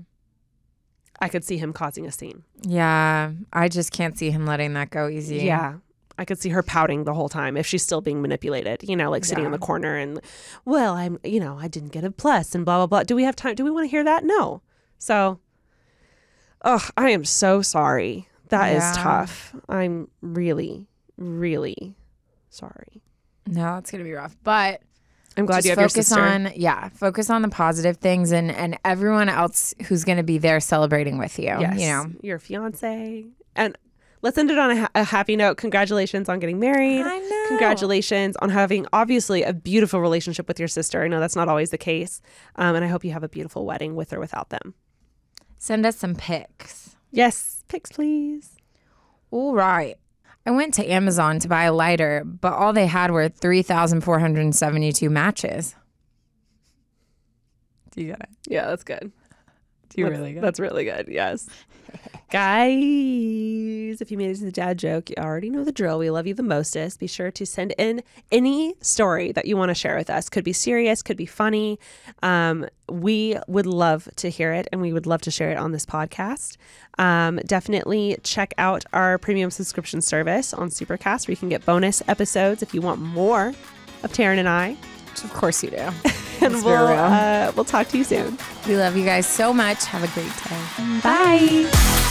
S2: I could see him causing a scene.
S1: Yeah. I just can't see him letting that go easy.
S2: Yeah. I could see her pouting the whole time if she's still being manipulated, like sitting in the corner and, well, I didn't get a plus and blah, blah, blah. Do we have time? Do we want to hear that? No. So, I am so sorry. That is tough. I'm really, really sorry.
S1: No, it's going to be rough. But
S2: I'm glad you have your sister.
S1: Focus on the positive things and everyone else who's going to be there celebrating with you.
S2: Yes. Your fiance. And let's end it on a happy note. Congratulations on getting married.
S1: I know.
S2: Congratulations on having, obviously, a beautiful relationship with your sister. I know that's not always the case. And I hope you have a beautiful wedding with or without them.
S1: Send us some pics.
S2: Yes. Pics, please.
S1: All right. I went to Amazon to buy a lighter, but all they had were 3,472 matches. Do you get it?
S2: Yeah, that's good.
S1: Really good?
S2: That's really good. Yes. Guys, if you made it to the dad joke, you already know the drill. We love you the mostest. Be sure to send in any story that you want to share with us. Could be serious, could be funny. We would love to hear it, and we would love to share it on this podcast. Definitely check out our premium subscription service on Supercast, where you can get bonus episodes if you want more of Taryne and I.
S1: Which of course you do.
S2: And we'll talk to you soon.
S1: We love you guys so much. Have a great day.
S2: Bye.